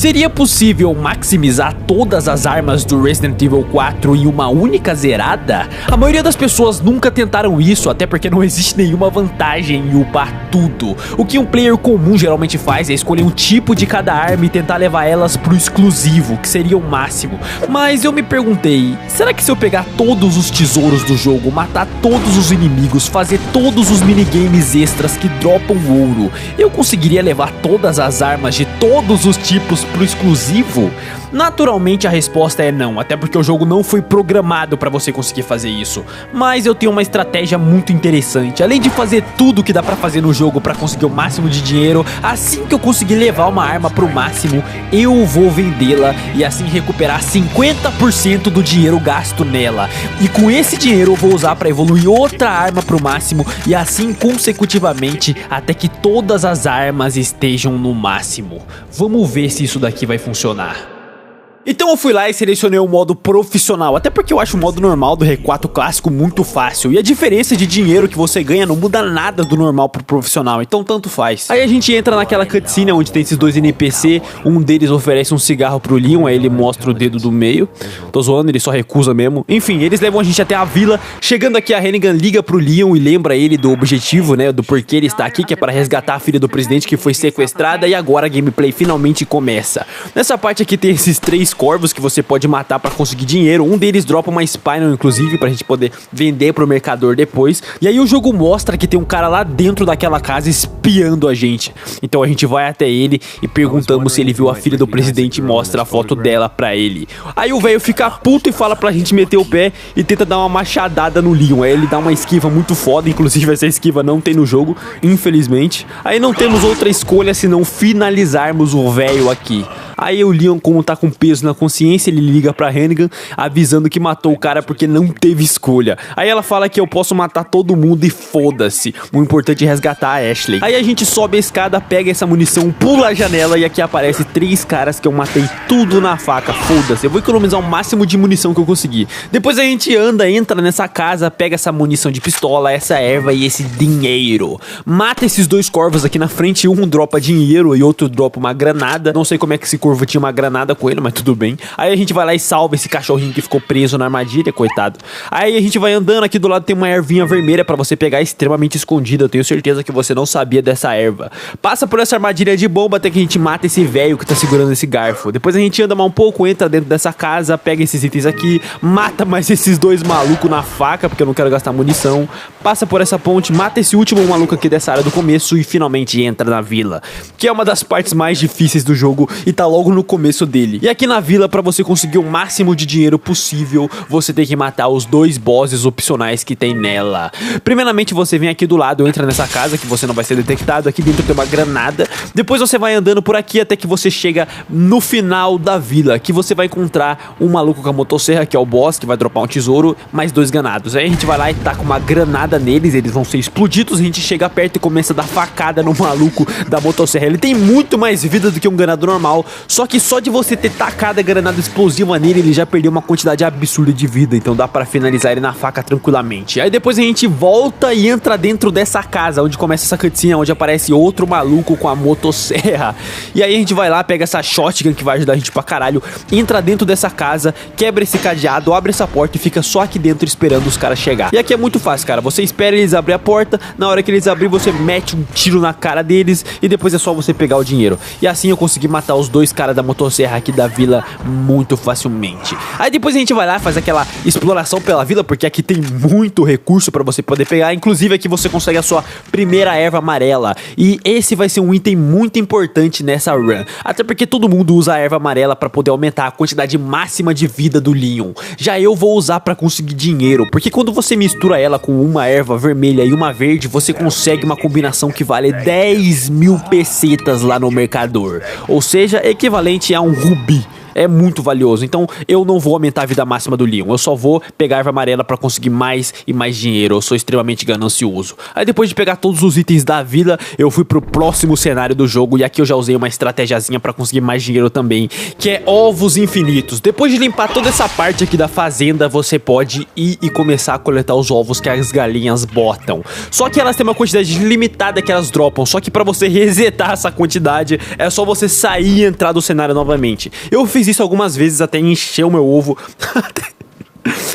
Seria possível maximizar todas as armas do Resident Evil 4 em uma única zerada? A maioria das pessoas nunca tentaram isso, até porque não existe nenhuma vantagem em upar tudo. O que um player comum geralmente faz é escolher um tipo de cada arma e tentar levar elas pro exclusivo, que seria o máximo. Mas eu me perguntei, será que se eu pegar todos os tesouros do jogo, matar todos os inimigos, fazer todos os minigames extras que dropam ouro, eu conseguiria levar todas as armas de todos os tipos pro exclusivo? Naturalmente a resposta é não, até porque o jogo não foi programado para você conseguir fazer isso. Mas eu tenho uma estratégia muito interessante. Além de fazer tudo que dá pra fazer no jogo para conseguir o máximo de dinheiro, assim que eu conseguir levar uma arma pro máximo, eu vou vendê-la e assim recuperar 50% do dinheiro gasto nela. E com esse dinheiro eu vou usar para evoluir outra arma pro máximo e assim consecutivamente até que todas as armas estejam no máximo. Vamos ver se isso daqui vai funcionar. Então eu fui lá e selecionei o modo profissional, até porque eu acho o modo normal do R4 clássico muito fácil. E a diferença de dinheiro que você ganha não muda nada do normal pro profissional, então tanto faz. Aí a gente entra naquela cutscene onde tem esses dois NPC, um deles oferece um cigarro pro Leon, aí ele mostra o dedo do meio. Tô zoando, ele só recusa mesmo. Enfim, eles levam a gente até a vila. Chegando aqui, a Hennigan liga pro Leon e lembra ele do objetivo, né, do porquê ele está aqui, que é para resgatar a filha do presidente que foi sequestrada. E agora a gameplay finalmente começa. Nessa parte aqui tem esses três corvos que você pode matar pra conseguir dinheiro. Um deles dropa uma Spinal, inclusive, pra gente poder vender pro mercador depois. E aí o jogo mostra que tem um cara lá dentro daquela casa espiando a gente. Então a gente vai até ele e perguntamos se ele viu a filha do presidente e mostra a foto dela pra ele. Aí o velho fica puto e fala pra gente meter o pé e tenta dar uma machadada no Leon. Aí ele dá uma esquiva muito foda, inclusive essa esquiva não tem no jogo, infelizmente. Aí não temos outra escolha senão finalizarmos o velho aqui. Aí o Leon, como tá com peso na consciência, ele liga pra Hennigan avisando que matou o cara porque não teve escolha. Aí ela fala que eu posso matar todo mundo e foda-se, o importante é resgatar a Ashley. Aí a gente sobe a escada, pega essa munição, pula a janela e aqui aparece três caras que eu matei tudo na faca, foda-se. Eu vou economizar o máximo de munição que eu conseguir. Depois a gente anda, entra nessa casa, pega essa munição de pistola, essa erva e esse dinheiro. Mata esses dois corvos aqui na frente, um dropa dinheiro e outro dropa uma granada. Não sei como é que esse corvo tinha uma granada com ele, mas tudo bem. Aí a gente vai lá e salva esse cachorrinho que ficou preso na armadilha, coitado. Aí a gente vai andando, aqui do lado tem uma ervinha vermelha pra você pegar, extremamente escondida. Eu tenho certeza que você não sabia dessa erva. Passa por essa armadilha de bomba até que a gente mata esse velho que tá segurando esse garfo. Depois a gente anda mais um pouco, entra dentro dessa casa, pega esses itens aqui, mata mais esses dois malucos na faca, porque eu não quero gastar munição. Passa por essa ponte, mata esse último maluco aqui dessa área do começo e finalmente entra na vila, que é uma das partes mais difíceis do jogo e tá logo no começo dele. E aqui na vila, pra você conseguir o máximo de dinheiro possível, você tem que matar os dois bosses opcionais que tem nela. Primeiramente você vem aqui do lado, entra nessa casa que você não vai ser detectado, aqui dentro tem uma granada. Depois você vai andando por aqui até que você chega no final da vila, que você vai encontrar um maluco com a motosserra, que é o boss, que vai dropar um tesouro, mais dois ganados. Aí a gente vai lá e taca uma granada neles, eles vão ser explodidos, a gente chega perto e começa a dar facada no maluco da motosserra. Ele tem muito mais vida do que um ganado normal, só que só de você ter tacado a granada explosiva nele, ele já perdeu uma quantidade absurda de vida, então dá pra finalizar ele na faca tranquilamente. Aí depois a gente volta e entra dentro dessa casa, onde começa essa cutscene, onde aparece outro maluco com a motosserra. E aí a gente vai lá, pega essa shotgun que vai ajudar a gente pra caralho, entra dentro dessa casa, quebra esse cadeado, abre essa porta e fica só aqui dentro esperando os caras chegar. E aqui é muito fácil, cara, você espera eles abrir a porta, na hora que eles abrirem você mete um tiro na cara deles e depois é só você pegar o dinheiro. E assim eu consegui matar os dois caras da motosserra aqui da vila muito facilmente. Aí depois a gente vai lá, faz aquela exploração pela vila, porque aqui tem muito recurso pra você poder pegar, inclusive aqui você consegue a sua primeira erva amarela, e esse vai ser um item muito importante nessa run, até porque todo mundo usa a erva amarela pra poder aumentar a quantidade máxima de vida do Leon. Já eu vou usar pra conseguir dinheiro, porque quando você mistura ela com uma erva vermelha e uma verde, você consegue uma combinação que vale 10.000 pesetas lá no mercador, ou seja, equivalente a um rubi. é muito valioso. Então eu não vou aumentar a vida máxima do Leon, eu só vou pegar a erva amarela pra conseguir mais e mais dinheiro. Eu sou extremamente ganancioso. Aí depois de pegar todos os itens da vila, eu fui pro próximo cenário do jogo, e aqui eu já usei uma estratégiazinha pra conseguir mais dinheiro também, que é ovos infinitos. Depois de limpar toda essa parte aqui da fazenda, você pode ir e começar a coletar os ovos que as galinhas botam. Só que elas têm uma quantidade limitada que elas dropam, só que pra você resetar essa quantidade, é só você sair e entrar do cenário novamente. Eu fiz isso algumas vezes até encher o meu ovo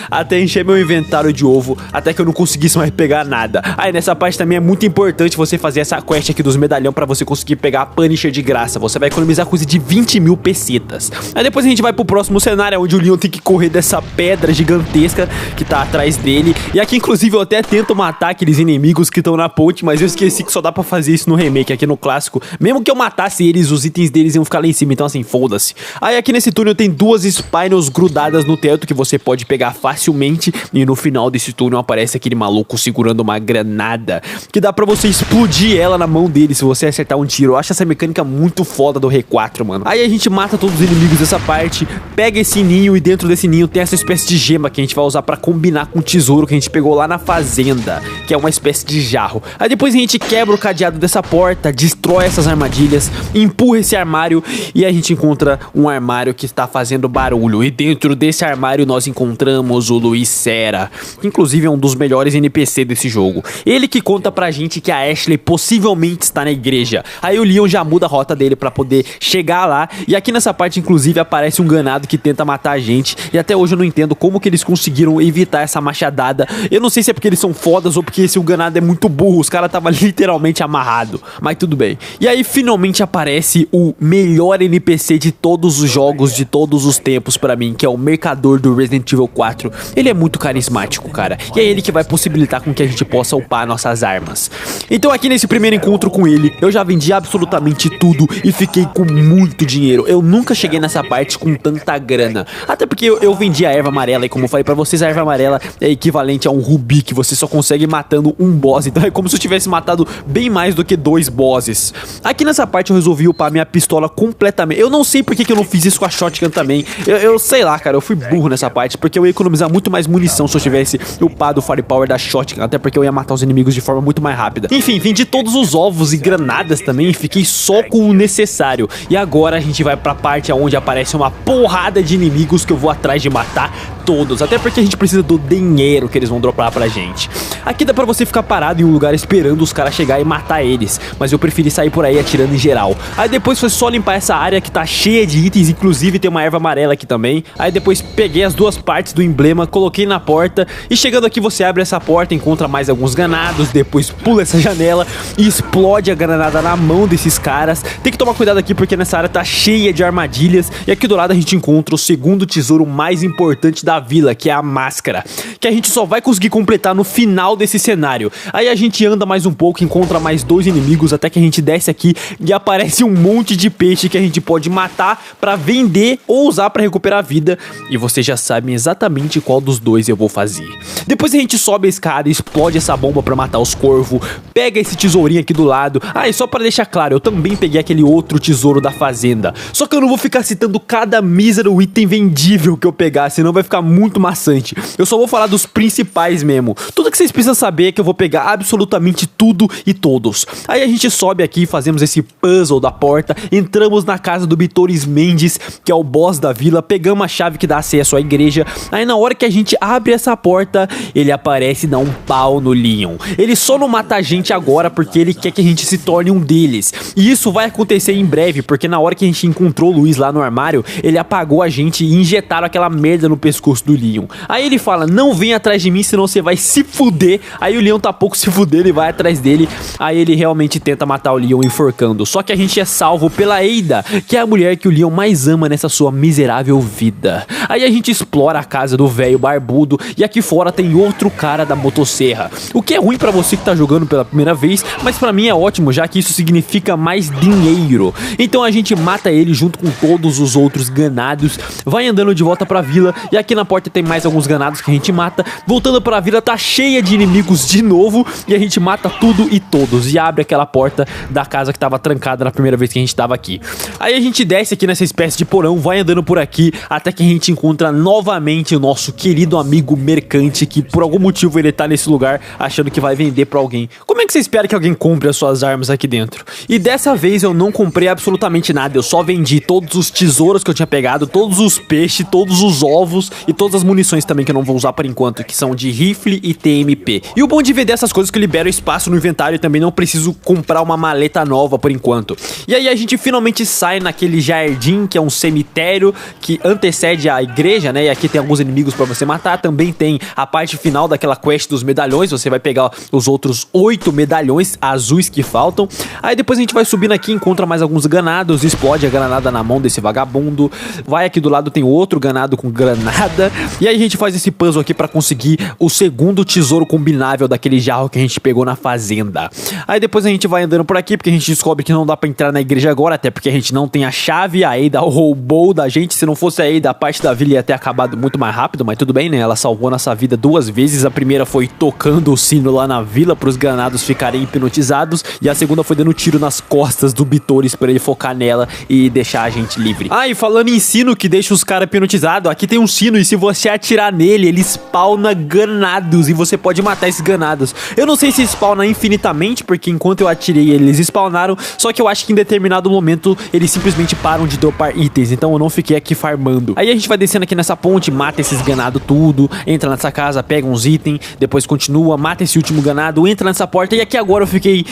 até encher meu inventário de ovo, até que eu não conseguisse mais pegar nada. Aí nessa parte também é muito importante você fazer essa quest aqui dos medalhão pra você conseguir pegar a Punisher de graça. Você vai economizar coisa de 20 mil pesetas. Aí depois a gente vai pro próximo cenário, onde o Leon tem que correr dessa pedra gigantesca que tá atrás dele. E aqui inclusive eu até tento matar aqueles inimigos que estão na ponte, mas eu esqueci que só dá pra fazer isso no remake. Aqui no clássico, mesmo que eu matasse eles, os itens deles iam ficar lá em cima, então assim, foda-se. Aí aqui nesse túnel tem duas Spinels grudadas no teto que você pode pegar facilmente, e no final desse túnel aparece aquele maluco segurando uma granada que dá pra você explodir ela na mão dele se você acertar um tiro. Eu acho essa mecânica muito foda do R4, mano. Aí a gente mata todos os inimigos dessa parte, pega esse ninho, e dentro desse ninho tem essa espécie de gema que a gente vai usar pra combinar com o tesouro que a gente pegou lá na fazenda, que é uma espécie de jarro. Aí depois a gente quebra o cadeado dessa porta, destrói essas armadilhas, empurra esse armário, e a gente encontra um armário que está fazendo barulho, e dentro desse armário nós encontramos o Luiz Sera, que inclusive é um dos melhores NPC desse jogo. Ele que conta pra gente que a Ashley possivelmente está na igreja. Aí o Leon já muda a rota dele pra poder chegar lá, e aqui nessa parte inclusive aparece um ganado que tenta matar a gente, e até hoje eu não entendo como que eles conseguiram evitar essa machadada. Eu não sei se é porque eles são fodas ou porque esse ganado é muito burro, os caras estavam literalmente amarrados, mas tudo bem. E aí finalmente aparece o melhor NPC de todos os jogos, de todos os tempos pra mim, que é o mercador do Resident Evil 4. Ele é muito carismático, cara, e é ele que vai possibilitar com que a gente possa upar nossas armas. Então aqui nesse primeiro encontro com ele, eu já vendi absolutamente tudo e fiquei com muito dinheiro. Eu nunca cheguei nessa parte com tanta grana, até porque eu vendi a erva amarela, e como eu falei pra vocês, a erva amarela é equivalente a um rubi que você só consegue matando um boss, então é como se eu tivesse matado bem mais do que 2 bosses. Aqui nessa parte eu resolvi upar minha pistola completamente. Eu não sei porque que eu não fiz isso com a shotgun também. Eu sei lá, cara, eu fui burro nessa parte, porque eu ia economizar muito mais munição se eu tivesse upado o firepower da shotgun, até porque eu ia matar os inimigos de forma muito mais rápida. Enfim, vendi todos os ovos e granadas também, e fiquei só com o necessário. E agora a gente vai pra parte onde aparece uma porrada de inimigos que eu vou atrás de matar todos, até porque a gente precisa do dinheiro que eles vão dropar pra gente. Aqui dá pra você ficar parado em um lugar esperando os caras chegar e matar eles, mas eu preferi sair por aí atirando em geral. Aí depois foi só limpar essa área que tá cheia de itens, inclusive tem uma erva amarela aqui também. Aí depois peguei as duas partes do emblema, coloquei na porta, e chegando aqui você abre essa porta, encontra mais alguns ganados, depois pula essa janela e explode a granada na mão desses caras. Tem que tomar cuidado aqui porque nessa área tá cheia de armadilhas, e aqui do lado a gente encontra o segundo tesouro mais importante da vila, que é a máscara, que a gente só vai conseguir completar no final desse cenário. Aí a gente anda mais um pouco, encontra mais 2 inimigos, até que a gente desce aqui e aparece um monte de peixe que a gente pode matar pra vender ou usar pra recuperar a vida, e vocês já sabem exatamente qual dos dois eu vou fazer. Depois a gente sobe a escada, explode essa bomba pra matar os corvos, pega esse tesourinho aqui do lado. Ah, e só pra deixar claro, eu também peguei aquele outro tesouro da fazenda, só que eu não vou ficar citando cada mísero item vendível que eu pegar, senão vai ficar muito maçante. Eu só vou falar dos principais mesmo. Tudo que vocês precisam saber é que eu vou pegar absolutamente tudo e todos. Aí a gente sobe aqui, fazemos esse puzzle da porta, entramos na casa do Bitores Mendes, que é o boss da vila, pegamos a chave que dá acesso à igreja. Aí na hora que a gente abre essa porta, ele aparece e dá um pau no Leon. Ele só não mata a gente agora porque ele quer que a gente se torne um deles. E isso vai acontecer em breve, porque na hora que a gente encontrou o Luiz lá no armário, ele apagou a gente e injetaram aquela merda no pescoço do Leon. Aí ele fala, não vem atrás de mim, senão você vai se fuder. Aí o Leon tá pouco se fuder, ele vai atrás dele. Aí ele realmente tenta matar o Leon enforcando. Só que a gente é salvo pela Ada, que é a mulher que o Leon mais ama nessa sua miserável vida. Aí a gente explora a casa do velho barbudo e aqui fora tem outro cara da motosserra. O que é ruim pra você que tá jogando pela primeira vez, mas pra mim é ótimo, já que isso significa mais dinheiro. Então a gente mata ele junto com todos os outros ganados, vai andando de volta pra vila e aqui na porta tem mais alguns ganados que a gente mata. Voltando pra vila tá cheia de inimigos de novo e a gente mata tudo e todos e abre aquela porta da casa que tava trancada na primeira vez que a gente tava aqui. Aí a gente desce aqui nessa espécie de porão, vai andando por aqui até que a gente encontra novamente o nosso querido amigo mercante, que por algum motivo ele tá nesse lugar achando que vai vender pra alguém. Como é que você espera que alguém compre as suas armas aqui dentro? E dessa vez eu não comprei absolutamente nada, eu só vendi todos os tesouros que eu tinha pegado, todos os peixes, todos os ovos e todas as munições também que eu não vou usar por enquanto, que são de rifle e TMP. E o bom de vender essas coisas é que eu libero espaço no inventário e também não preciso comprar uma maleta nova por enquanto. E aí a gente finalmente sai naquele jardim que é um cemitério que antecede a igreja, né? E aqui tem alguns inimigos pra você matar, também tem a parte final daquela quest dos medalhões, você vai pegar os outros 8 medalhões azuis que faltam. Aí depois a gente vai subindo aqui, encontra mais alguns ganados, explode a granada na mão desse vagabundo, vai aqui do lado tem outro ganado com granada, e aí a gente faz esse puzzle aqui pra conseguir o segundo tesouro combinável daquele jarro que a gente pegou na fazenda. Aí depois a gente vai andando por aqui, porque a gente descobre que não dá pra entrar na igreja agora, até porque a gente não tem a chave, a Ada roubou da gente, se não fosse a Ada, a parte da vila ia ter acabado muito mais rápido, mas tudo bem, né, ela salvou nossa vida 2 vezes, a primeira foi tocando o sino lá na vila pros ganados ficarem hipnotizados, e a segunda foi dando tiro nas costas do Bitores pra ele focar nela e deixar a gente livre. Ah, e falando em sino que deixa os caras hipnotizados, aqui tem um sino e se você atirar nele, ele spawna ganados e você pode matar esses ganados. Eu não sei se spawna infinitamente, porque enquanto eu atirei eles spawnaram, só que eu acho que em determinado momento eles simplesmente param de dropar itens, então eu não fiquei aqui farmando. Aí a gente vai descendo aqui nessa ponte, mata esses ganados tudo, entra nessa casa, pega uns itens, depois continua, mata esse último ganado, entra nessa porta e aqui agora eu fiquei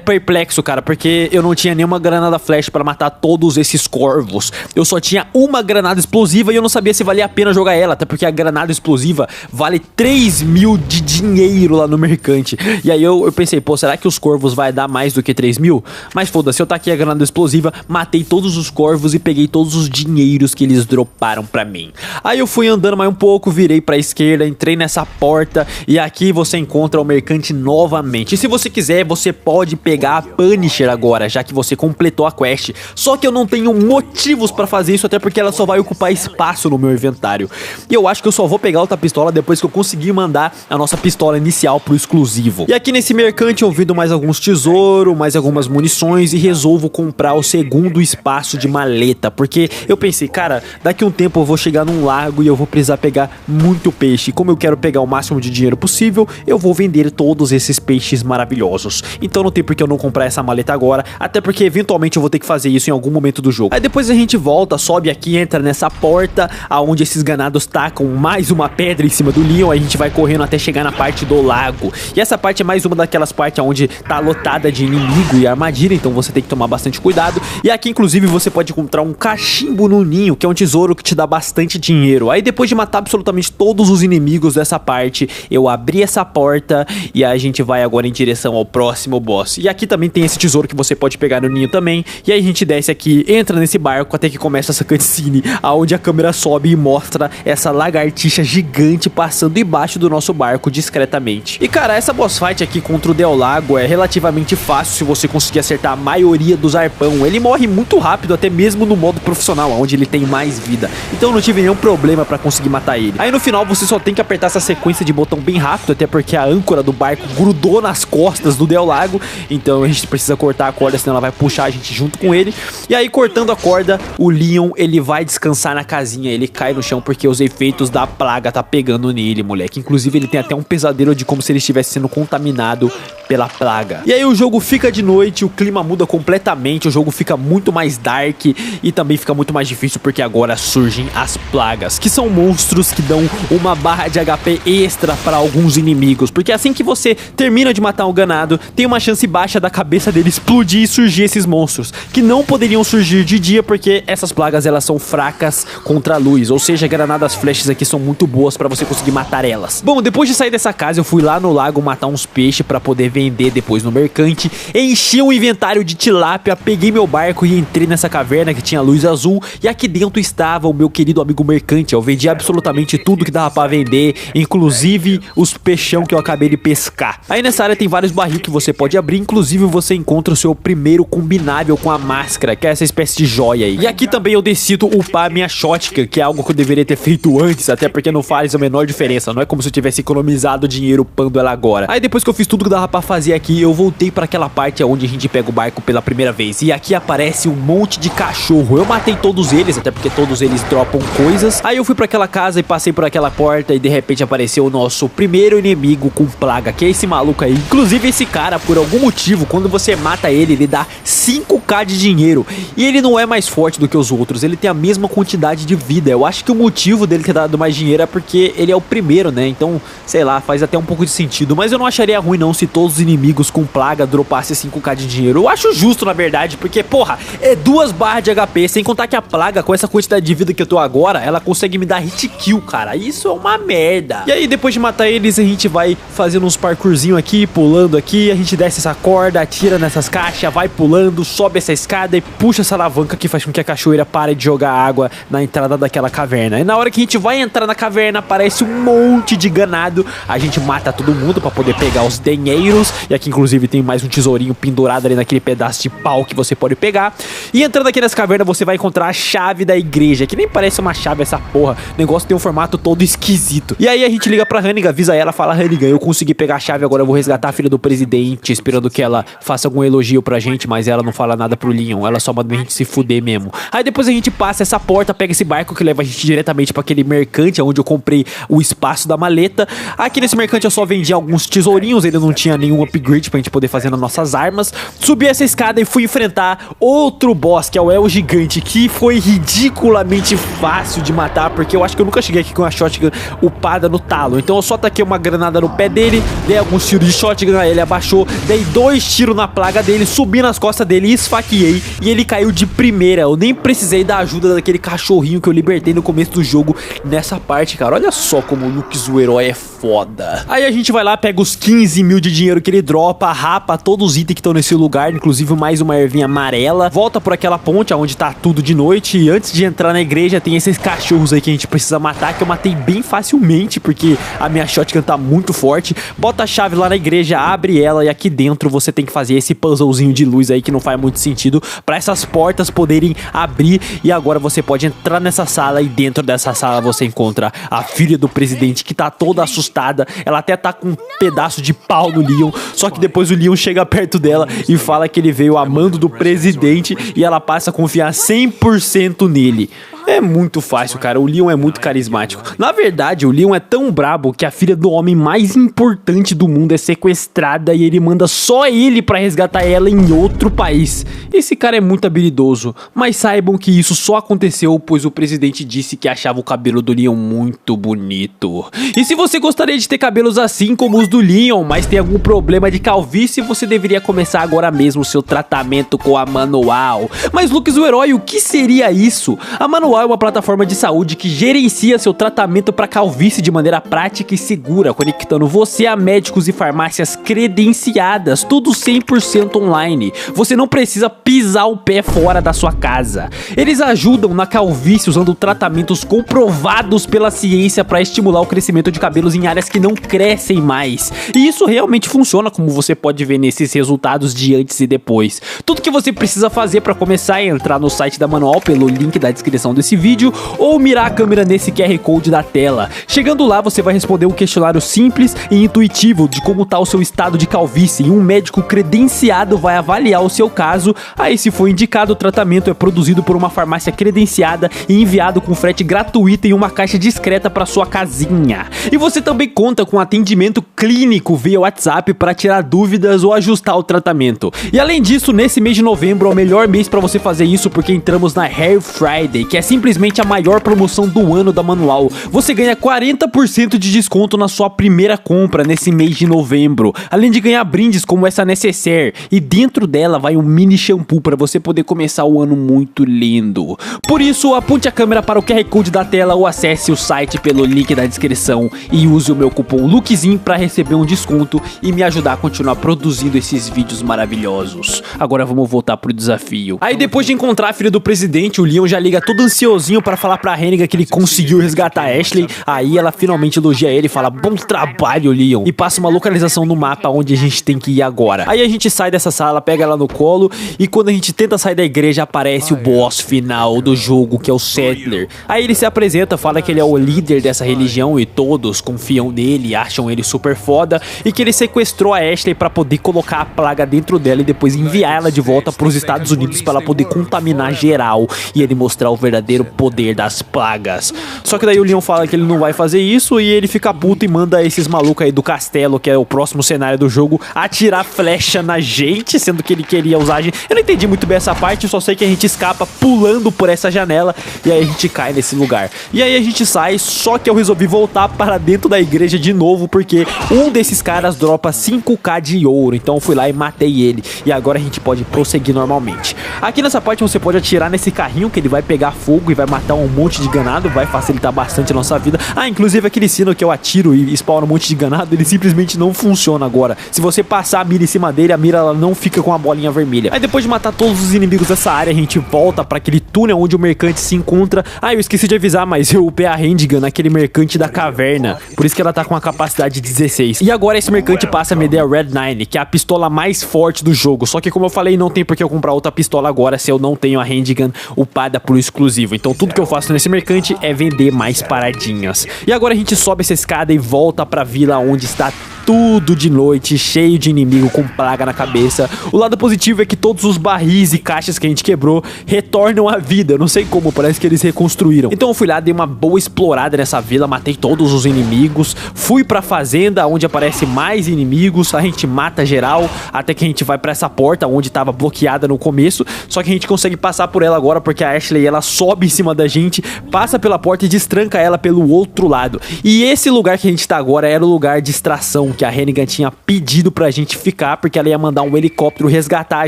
perplexo, cara, porque eu não tinha nenhuma granada flash pra matar todos esses corvos. Eu só tinha uma granada explosiva e eu não sabia se valia a pena jogar ela, até porque a granada explosiva vale 3.000 de dinheiro lá no mercante. E aí eu pensei, pô, será que os corvos vai dar mais do que 3.000? Mas foda-se, eu taquei a granada explosiva, matei todos os corvos e peguei todos os dinheiros que eles droparam pra mim. Aí eu fui andando mais um pouco, virei pra esquerda, entrei nessa porta e aqui você encontra o mercante novamente. E se você quiser, você pode pegar a Punisher agora, já que você completou a quest. Só que eu não tenho motivos pra fazer isso, até porque ela só vai ocupar espaço no meu inventário. E eu acho que eu só vou pegar outra pistola depois que eu conseguir mandar a nossa pistola inicial pro exclusivo. E aqui nesse mercante eu vendo mais alguns tesouros, mais algumas munições e resolvo comprar o segundo espaço de maleta, porque eu pensei, cara, daqui a um tempo eu vou chegar num lago e eu vou precisar pegar muito peixe. Como eu quero pegar o máximo de dinheiro possível, eu vou vender todos esses peixes maravilhosos. Então não tem por que eu não comprar essa maleta agora, até porque eventualmente eu vou ter que fazer isso em algum momento do jogo. Aí depois a gente volta, sobe aqui, entra nessa porta, aonde esses ganados tacam mais uma pedra em cima do Leon, aí a gente vai correndo até chegar na parte do lago. E essa parte é mais uma daquelas partes onde tá lotada de inimigo e armadilha, então você tem que tomar bastante cuidado. E aqui inclusive você pode encontrar um cachimbo no ninho, que é um tesouro que te dá bastante dinheiro. Aí depois de matar absolutamente todos os inimigos dessa parte, eu abri essa porta e a gente vai agora em direção ao próximo boss. E aqui também tem esse tesouro que você pode pegar no ninho também. E aí a gente desce aqui, entra nesse barco até que começa essa cutscene, aonde a câmera sobe e mostra essa lagartixa gigante passando embaixo do nosso barco discretamente. E cara, essa boss fight aqui contra o Del Lago é relativamente fácil se você conseguir acertar a maioria dos arpão. Ele morre muito rápido, até mesmo no modo profissional, onde ele tem mais vida. Então eu não tive nenhum problema pra conseguir matar ele. Aí no final você só tem que apertar essa sequência de botão bem rápido, até porque a âncora do barco grudou nas costas do Del Lago. Então a gente precisa cortar a corda, senão ela vai puxar a gente junto com ele. E aí cortando a corda, o Leon, ele vai descansar na casinha. Ele cai no chão porque os efeitos da plaga tá pegando nele, moleque. Inclusive ele tem até um pesadelo de como se ele estivesse sendo contaminado pela plaga. E aí o jogo fica de noite, o clima muda completamente, o jogo fica muito mais dark e também fica muito mais difícil porque agora surgem as plagas, que são monstros que dão uma barra de HP extra para alguns inimigos, porque assim que você termina de matar um ganado, tem uma chance baixa da cabeça dele explodir e surgir esses monstros, que não poderiam surgir de dia porque essas plagas elas são fracas contra a luz, ou seja, granadas flashes aqui são muito boas para você conseguir matar elas. Bom, depois de sair dessa casa eu fui lá no lago matar uns peixes para poder vender depois no mercante. Enchi um inventário de tilápia, peguei meu barco e entrei nessa caverna que tinha luz azul. E aqui dentro estava o meu querido amigo mercante. Eu vendi absolutamente tudo que dava pra vender, inclusive os peixão que eu acabei de pescar. Aí nessa área tem vários barril que você pode abrir, inclusive você encontra o seu primeiro combinável com a máscara, que é essa espécie de joia aí. E aqui também eu decido upar a minha shotgun, que é algo que eu deveria ter feito antes, até porque não faz a menor diferença. Não é como se eu tivesse economizado dinheiro upando ela agora. Aí depois que eu fiz tudo que dava pra fazer aqui, eu voltei pra aquela parte onde a gente pega o barco pela primeira vez. E aqui aparece um monte de cachorro. Eu matei todos eles, até porque todos eles dropam coisas. Aí eu fui pra aquela casa e passei por aquela porta e de repente apareceu o nosso primeiro inimigo com plaga, que é esse maluco aí. Inclusive esse cara, por algum motivo, quando você mata ele, ele dá 5k de dinheiro. E ele não é mais forte do que os outros, ele tem a mesma quantidade de vida. Eu acho que o motivo dele ter dado mais dinheiro é porque ele é o primeiro, né? Então, sei lá, faz até um pouco de sentido. Mas eu não acharia ruim não se todos os inimigos com plaga dropassem 5k de dinheiro. Eu acho justo, na verdade, porque, porra, é 2 barras de HP, sem contar que a plaga, com essa quantidade de vida que eu tô agora, ela consegue me dar hit kill, cara. Isso é uma merda. E aí, depois de matar eles, a gente vai fazendo uns parkourzinho aqui, pulando aqui, a gente desce essa corda, atira nessas caixas, vai pulando, sobe essa escada e puxa essa alavanca que faz com que a cachoeira pare de jogar água na entrada daquela caverna. E na hora que a gente vai entrar na caverna, aparece um monte de ganado. A gente mata todo mundo pra poder pegar os dinheiros. E aqui, inclusive, tem mais um tesourinho pendurado ali naquele pedaço de pau que você pode pegar. E entrando aqui nessa caverna, você vai encontrar a chave da igreja, que nem parece uma chave essa porra. O negócio tem um formato todo esquisito. E aí a gente liga pra Hannigan, avisa ela, fala: Hannigan, eu consegui pegar a chave, agora eu vou resgatar a filha do presidente, esperando que ela faça algum elogio pra gente, mas ela não fala nada pro Leon, ela só manda a gente se fuder mesmo. Aí depois a gente passa essa porta, pega esse barco que leva a gente diretamente pra aquele mercante, onde eu comprei o espaço da maleta. Aqui nesse mercante eu só vendi alguns tesourinhos, ele não tinha nenhum upgrade pra gente poder fazer nas nossas armas. Subi essa escada e fui enfrentar outro boss, que é o El Gigante, que foi ridiculamente fácil de matar, porque eu acho que eu nunca cheguei aqui com a shotgun upada no talo. Então eu só taquei uma granada no pé dele, dei alguns tiros de shotgun, aí ele abaixou, dei 2 tiros na plaga dele, subi nas costas dele e esfaqueei, e ele caiu de primeira. Eu nem precisei da ajuda daquele cachorrinho que eu libertei no começo do jogo nessa parte, cara. Olha só como o Lux, o herói, é foda. Aí a gente vai lá, pega os 15 mil de dinheiro que ele dropa, rapa todos os itens que estão nesse lugar, inclusive mais uma ervinha amarela, volta por aquela ponte onde tá tudo de noite, e antes de entrar na igreja tem esses cachorros aí que a gente precisa matar, que eu matei bem facilmente, porque a minha shotgun tá muito forte. Bota a chave lá na igreja, abre ela, e aqui dentro você tem que fazer esse puzzlezinho de luz aí que não faz muito sentido, pra essas portas poderem abrir. E agora você pode entrar nessa sala, e dentro dessa sala você encontra a filha do presidente, que tá toda assustada. Ela até tá com um pedaço de pau no Leon, só que depois o Leon chega perto dela e fala que ele veio amando do presidente, e ela passa a confiar 100% nele. É muito fácil, cara. O Leon é muito carismático. Na verdade, o Leon é tão brabo que a filha do homem mais importante do mundo é sequestrada e ele manda só ele pra resgatar ela em outro país. Esse cara é muito habilidoso, mas saibam que isso só aconteceu pois o presidente disse que achava o cabelo do Leon muito bonito. E se você gostaria de ter cabelos assim como os do Leon, mas tem algum problema de calvície, você deveria começar agora mesmo o seu tratamento com a Manual. Mas Lux, o herói, o que seria isso? A Manual é uma plataforma de saúde que gerencia seu tratamento para calvície de maneira prática e segura, conectando você a médicos e farmácias credenciadas, tudo 100% online. Você não precisa pisar o pé fora da sua casa. Eles ajudam na calvície usando tratamentos comprovados pela ciência para estimular o crescimento de cabelos em áreas que não crescem mais. E isso realmente funciona, como você pode ver nesses resultados de antes e depois. Tudo que você precisa fazer para começar é entrar no site da Manual pelo link da descrição desse vídeo, ou mirar a câmera nesse QR Code da tela. Chegando lá, você vai responder um questionário simples e intuitivo de como está o seu estado de calvície, e um médico credenciado vai avaliar o seu caso. Aí, se for indicado, o tratamento é produzido por uma farmácia credenciada e enviado com frete gratuito em uma caixa discreta para sua casinha. E você também conta com atendimento clínico via WhatsApp para tirar dúvidas ou ajustar o tratamento. E além disso, nesse mês de novembro é o melhor mês para você fazer isso, porque entramos na Hair Friday, que é simplesmente a maior promoção do ano da Manual. Você ganha 40% de desconto na sua primeira compra nesse mês de novembro, além de ganhar brindes como essa Necessaire, e dentro dela vai um mini shampoo para você poder começar o ano muito lindo. Por isso, aponte a câmera para o QR Code da tela ou acesse o site pelo link da descrição e use o meu cupom LUXZIN para receber um desconto e me ajudar a continuar produzindo esses vídeos maravilhosos. Agora vamos voltar pro desafio. Aí depois de encontrar a filha do presidente, o Leon já liga todo ansiosinho pra falar pra Hennigan que ele conseguiu resgatar a Ashley. Aí ela finalmente elogia ele e fala: bom trabalho, Leon. E passa uma localização no mapa onde a gente tem que ir agora. Aí a gente sai dessa sala, pega ela no colo, e quando a gente tenta sair da igreja, aparece o boss final do jogo, que é o Settler. Aí ele se apresenta, fala que ele é o líder dessa religião e todos confiam nele, acham ele super foda, e que ele sequestrou a Ashley pra poder colocar a plaga dentro dela e depois enviar ela de volta pros Estados Unidos pra ela poder contaminar geral e ele mostrar o verdadeiro poder das plagas. Só que daí o Leon fala que ele não vai fazer isso e ele fica puto e manda esses malucos aí do castelo, que é o próximo cenário do jogo, atirar flecha na gente, sendo que ele queria usar a gente. Eu não entendi muito bem essa parte, só sei que a gente escapa pulando por essa janela e aí a gente cai nesse lugar. E aí a gente sai, só que eu resolvi voltar para dentro da igreja de novo, porque um desses caras dropa 5k de ouro, então eu fui lá e matei ele. E agora a gente pode prosseguir normalmente. Aqui nessa parte você pode atirar nesse carrinho, que ele vai pegar fogo e vai matar um monte de ganado, vai facilitar bastante a nossa vida. Ah, inclusive aquele sino que eu atiro e spawna um monte de ganado, ele simplesmente não funciona agora. Se você passar a mira em cima dele, a mira ela não fica com a bolinha vermelha. Aí depois de matar todos os inimigos dessa área, a gente volta para aquele túnel onde o mercante se encontra. Ah, eu esqueci de avisar, mas eu upei a Hennigan naquele mercante da caverna, por isso que ela tá com a capacidade de 16. E agora esse mercante passa a me dar a Red 9, que é a pistola mais forte do jogo. Só que como eu falei, não tem por que eu comprar outra pistola agora se eu não tenho a Hennigan upada pro exclusivo. Então tudo que eu faço nesse mercante é vender mais paradinhas. E agora a gente sobe essa escada e volta pra vila onde está tudo de noite, cheio de inimigo com plaga na cabeça. O lado positivo é que todos os barris e caixas que a gente quebrou retornam à vida. Eu não sei como, parece que eles reconstruíram. Então eu fui lá, dei uma boa explorada nessa vila, matei todos os inimigos, fui pra fazenda onde aparece mais inimigos, a gente mata geral, até que a gente vai pra essa porta onde tava bloqueada no começo, só que a gente consegue passar por ela agora porque a Ashley ela sobe em cima da gente, passa pela porta e destranca ela pelo outro lado. E esse lugar que a gente tá agora era o lugar de extração que a Hennigan tinha pedido pra gente ficar, porque ela ia mandar um helicóptero resgatar a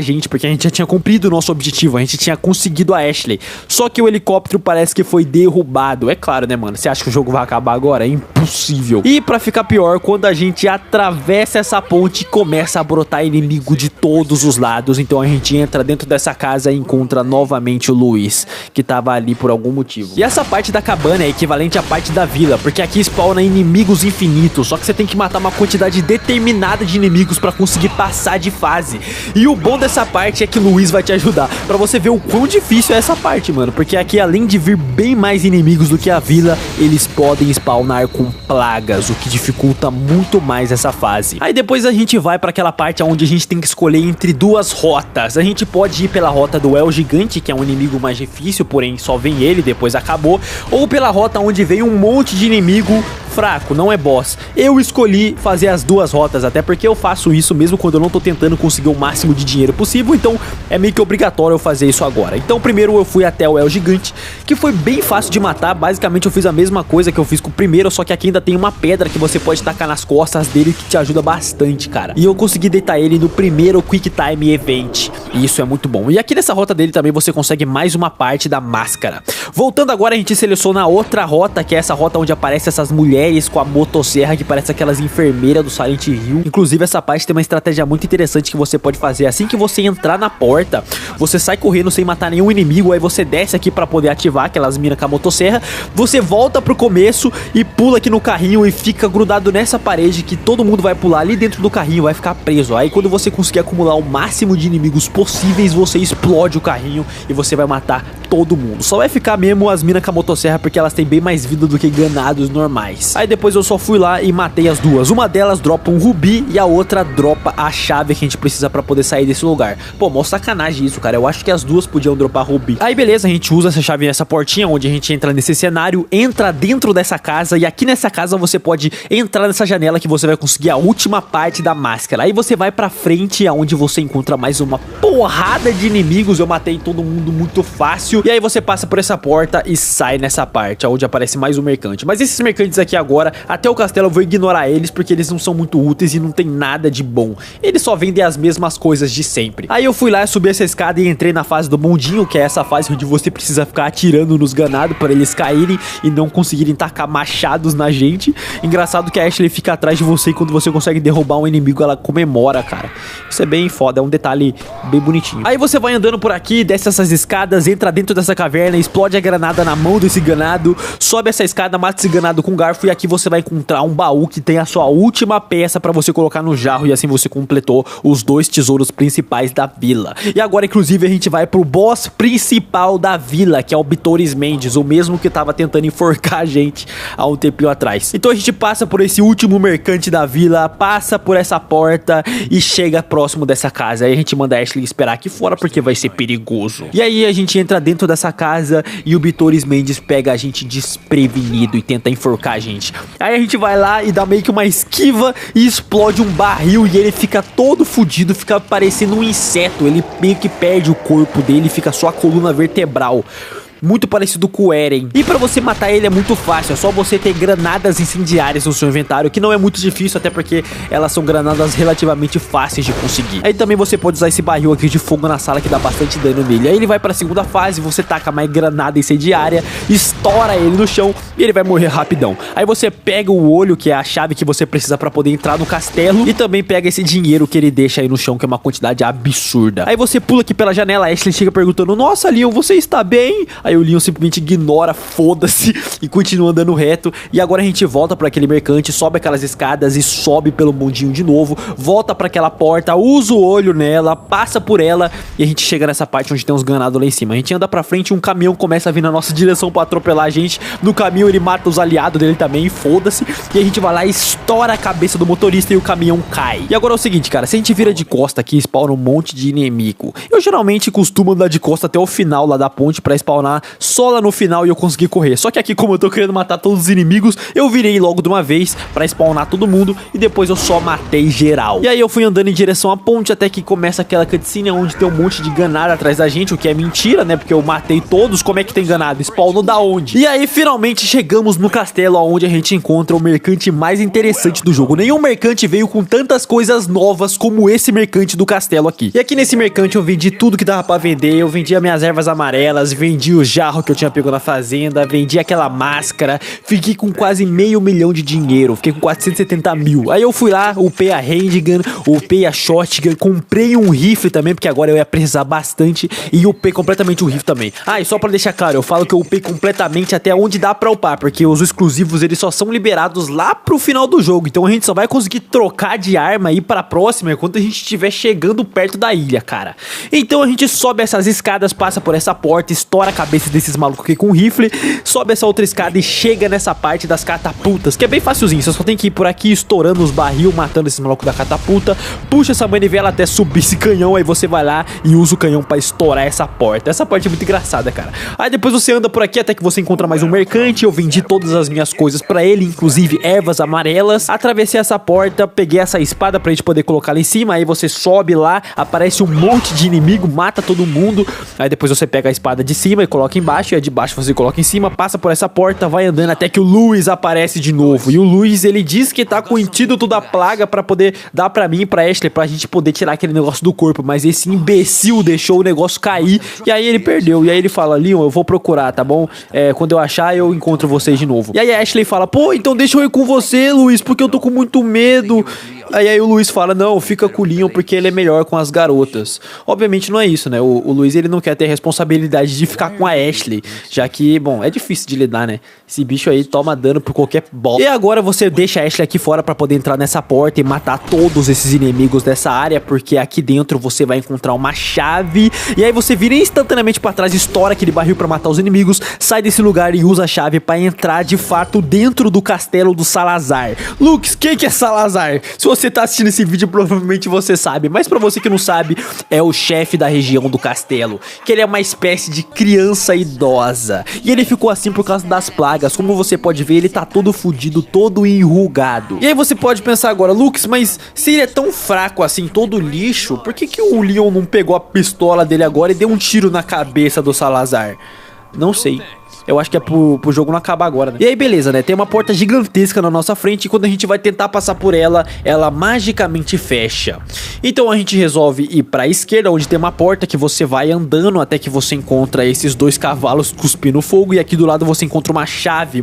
gente, porque a gente já tinha cumprido o nosso objetivo, a gente tinha conseguido a Ashley. Só que o helicóptero parece que foi derrubado. É claro, né, mano? Você acha que o jogo vai acabar agora? É impossível. E pra ficar pior, quando a gente atravessa essa ponte, começa a brotar inimigo de todos os lados. Então a gente entra dentro dessa casa e encontra novamente o Luiz, que tava ali por algum motivo. E essa parte da cabana é equivalente à parte da vila, porque aqui spawna inimigos infinitos, só que você tem que matar uma quantidade determinada de inimigos pra conseguir passar de fase. E o bom dessa parte é que o Luiz vai te ajudar, pra você ver o quão difícil é essa parte, mano, porque aqui além de vir bem mais inimigos do que a vila, eles podem spawnar com plagas, o que dificulta muito mais essa fase. Aí depois a gente vai pra aquela parte onde a gente tem que escolher entre duas rotas. A gente pode ir pela rota do El Gigante, que é um inimigo mais difícil, porém só vem ele, depois acabou, ou pela rota onde vem um monte de inimigo fraco, não é boss. Eu escolhi fazer as duas rotas, até porque eu faço isso mesmo quando eu não tô tentando conseguir o máximo de dinheiro possível, então é meio que obrigatório eu fazer isso agora. Então primeiro eu fui até o El Gigante, que foi bem fácil de matar. Basicamente eu fiz a mesma coisa que eu fiz com o primeiro, só que aqui ainda tem uma pedra que você pode tacar nas costas dele, que te ajuda bastante, cara. E eu consegui deitar ele no primeiro Quick Time Event, e isso é muito bom. E aqui nessa rota dele também você consegue mais uma parte da máscara. Voltando agora, a gente seleciona a outra rota, que é essa rota onde aparecem essas mulheres com a motosserra, que parece aquelas enfermeiras do Silent Hill. Inclusive essa parte tem uma estratégia muito interessante que você pode fazer. Assim que você entrar na porta, você sai correndo sem matar nenhum inimigo, aí você desce aqui pra poder ativar aquelas minas com a motosserra, você volta pro começo e pula aqui no carrinho e fica grudado nessa parede, que todo mundo vai pular ali dentro do carrinho, vai ficar preso. Aí quando você conseguir acumular o máximo de inimigos possíveis, você explode o carrinho e você vai matar todo mundo. Só vai ficar mesmo as minas com a motosserra, porque elas têm bem mais vida do que ganados normais. Aí depois eu só fui lá e matei as duas. Uma delas dropa um rubi e a outra dropa a chave que a gente precisa pra poder sair desse lugar. Pô, mó sacanagem isso, cara. Eu acho que as duas podiam dropar rubi. Aí beleza, a gente usa essa chave nessa portinha onde a gente entra nesse cenário, entra dentro dessa casa, e aqui nessa casa você pode entrar nessa janela que você vai conseguir a última parte da máscara. Aí você vai pra frente, aonde você encontra mais uma porrada de inimigos. Eu matei todo mundo muito fácil. E aí você passa por essa porta e sai nessa parte, onde aparece mais um mercante. Mas esses mercantes aqui agora, até o castelo eu vou ignorar eles, porque eles não são muito úteis e não tem nada de bom. Eles só vendem as mesmas coisas de sempre. Aí eu fui lá, subi essa escada e entrei na fase do mundinho, que é essa fase onde você precisa ficar atirando nos ganados para eles caírem e não conseguirem tacar machados na gente. Engraçado que a Ashley fica atrás de você e quando você consegue derrubar um inimigo, ela comemora, cara. Isso é bem foda, é um detalhe bem bonitinho. Aí você vai andando por aqui, desce essas escadas, entra dentro dessa caverna, explode a granada na mão desse ganado, sobe essa escada, mata esse ganado com garfo e aqui você vai encontrar um baú que tem a sua última peça pra você colocar no jarro e assim você completou os 2 tesouros principais da vila. E agora, inclusive, a gente vai pro boss principal da vila, que é o Bitores Mendes, o mesmo que tava tentando enforcar a gente há um tempinho atrás. Então a gente passa por esse último mercante da vila, passa por essa porta e chega próximo dessa casa. Aí a gente manda a Ashley esperar aqui fora porque vai ser perigoso. E aí a gente entra dentro dessa casa e o Bitores Mendes pega a gente desprevenido e tenta enforcar a gente. Aí a gente vai lá e dá meio que uma esquiva e explode um barril e ele fica todo fudido, fica parecendo um inseto. Ele meio que perde o corpo dele, fica só a coluna vertebral. Muito parecido com o Eren. E pra você matar ele é muito fácil, é só você ter granadas incendiárias no seu inventário, que não é muito difícil, até porque elas são granadas relativamente fáceis de conseguir. Aí também você pode usar esse barril aqui de fogo na sala que dá bastante dano nele. Aí ele vai pra segunda fase, você taca mais granada incendiária, estoura ele no chão e ele vai morrer rapidão. Aí você pega o olho, que é a chave que você precisa pra poder entrar no castelo, e também pega esse dinheiro que ele deixa aí no chão, que é uma quantidade absurda. Aí você pula aqui pela janela, a Ashley chega perguntando: nossa, Leon, você está bem? Aí o Leon simplesmente ignora, foda-se, e continua andando reto. E agora a gente volta para aquele mercante, sobe aquelas escadas e sobe pelo mundinho de novo, volta para aquela porta, usa o olho nela, passa por ela e a gente chega nessa parte onde tem uns ganados lá em cima. A gente anda pra frente e um caminhão começa a vir na nossa direção para atropelar a gente. No caminho ele mata os aliados dele também, foda-se. E a gente vai lá e estoura a cabeça do motorista e o caminhão cai. E agora é o seguinte, cara, se a gente vira de costa aqui, spawna um monte de inimigo. Eu geralmente costumo andar de costa até o final lá da ponte pra spawnar só lá no final e eu consegui correr. Só que aqui, como eu tô querendo matar todos os inimigos, eu virei logo de uma vez pra spawnar todo mundo e depois eu só matei geral. E aí eu fui andando em direção à ponte até que começa aquela cutscene onde tem um monte de ganado atrás da gente, o que é mentira, né? Porque eu matei todos. Como é que tem ganado? Spawnou da onde? E aí finalmente chegamos no castelo onde a gente encontra o mercante mais interessante do jogo. Nenhum mercante veio com tantas coisas novas como esse mercante do castelo aqui. E aqui nesse mercante eu vendi tudo que dava pra vender. Eu vendi as minhas ervas amarelas, vendi o jarro que eu tinha pego na fazenda, vendi aquela máscara, fiquei com quase $500 mil de dinheiro, fiquei com 470 mil. Aí eu fui lá, upei a handgun, upei a shotgun, comprei um rifle também, porque agora eu ia precisar bastante, e upei completamente o rifle também. Ah, e só pra deixar claro, eu falo que eu upei completamente até onde dá pra upar, porque os exclusivos eles só são liberados lá pro final do jogo, então a gente só vai conseguir trocar de arma e ir pra próxima quando a gente estiver chegando perto da ilha, cara. Então a gente sobe essas escadas, passa por essa porta, estoura a cabeça desses malucos aqui com um rifle, sobe essa outra escada e chega nessa parte das catapultas, que é bem facilzinho, você só tem que ir por aqui estourando os barril, matando esses malucos da catapulta, puxa essa manivela até subir esse canhão, aí você vai lá e usa o canhão pra estourar essa porta. Essa parte é muito engraçada, cara. Aí depois você anda por aqui até que você encontra mais um mercante, eu vendi todas as minhas coisas pra ele, inclusive ervas amarelas, atravessei essa porta, peguei essa espada pra gente poder colocar lá em cima, aí você sobe lá, aparece um monte de inimigo, mata todo mundo, aí depois você pega a espada de cima e coloca embaixo, e a de baixo você coloca em cima, passa por essa porta, vai andando até que o Luis aparece de novo. E o Luis, ele diz que tá com o antídoto da plaga pra poder dar pra mim e pra Ashley, pra gente poder tirar aquele negócio do corpo, mas esse imbecil deixou o negócio cair, e aí ele perdeu. E aí ele fala: Leon, eu vou procurar, tá bom? Quando eu achar, eu encontro vocês de novo. E aí a Ashley fala: pô, então deixa eu ir com você, Luis, porque eu tô com muito medo. Aí o Luis fala: não, fica com o Leon porque ele é melhor com as garotas. Obviamente não é isso, né? O Luis, ele não quer ter responsabilidade de ficar com a Ashley, já que, bom, é difícil de lidar, né? Esse bicho aí toma dano por qualquer bola. E agora você deixa a Ashley aqui fora pra poder entrar nessa porta e matar todos esses inimigos dessa área, porque aqui dentro você vai encontrar uma chave. E aí você vira instantaneamente pra trás, estoura aquele barril pra matar os inimigos, sai desse lugar e usa a chave pra entrar de fato dentro do castelo do Salazar. Lux, quem que é Salazar? Se você você tá assistindo esse vídeo, provavelmente você sabe, mas pra você que não sabe, é o chefe da região do castelo, que ele é uma espécie de criança idosa, e ele ficou assim por causa das plagas. Como você pode ver, ele tá todo fudido, todo enrugado. E aí você pode pensar agora, Lux, mas se ele é tão fraco assim, todo lixo, por que que o Leon não pegou a pistola dele agora e deu um tiro na cabeça do Salazar? Não sei. Eu acho que é pro jogo não acabar agora, né? E aí beleza, né? Tem uma porta gigantesca na nossa frente e quando a gente vai tentar passar por ela, ela magicamente fecha. Então a gente resolve ir pra esquerda, onde tem uma porta que você vai andando até que você encontra esses dois cavalos cuspindo fogo. E aqui do lado você encontra uma chave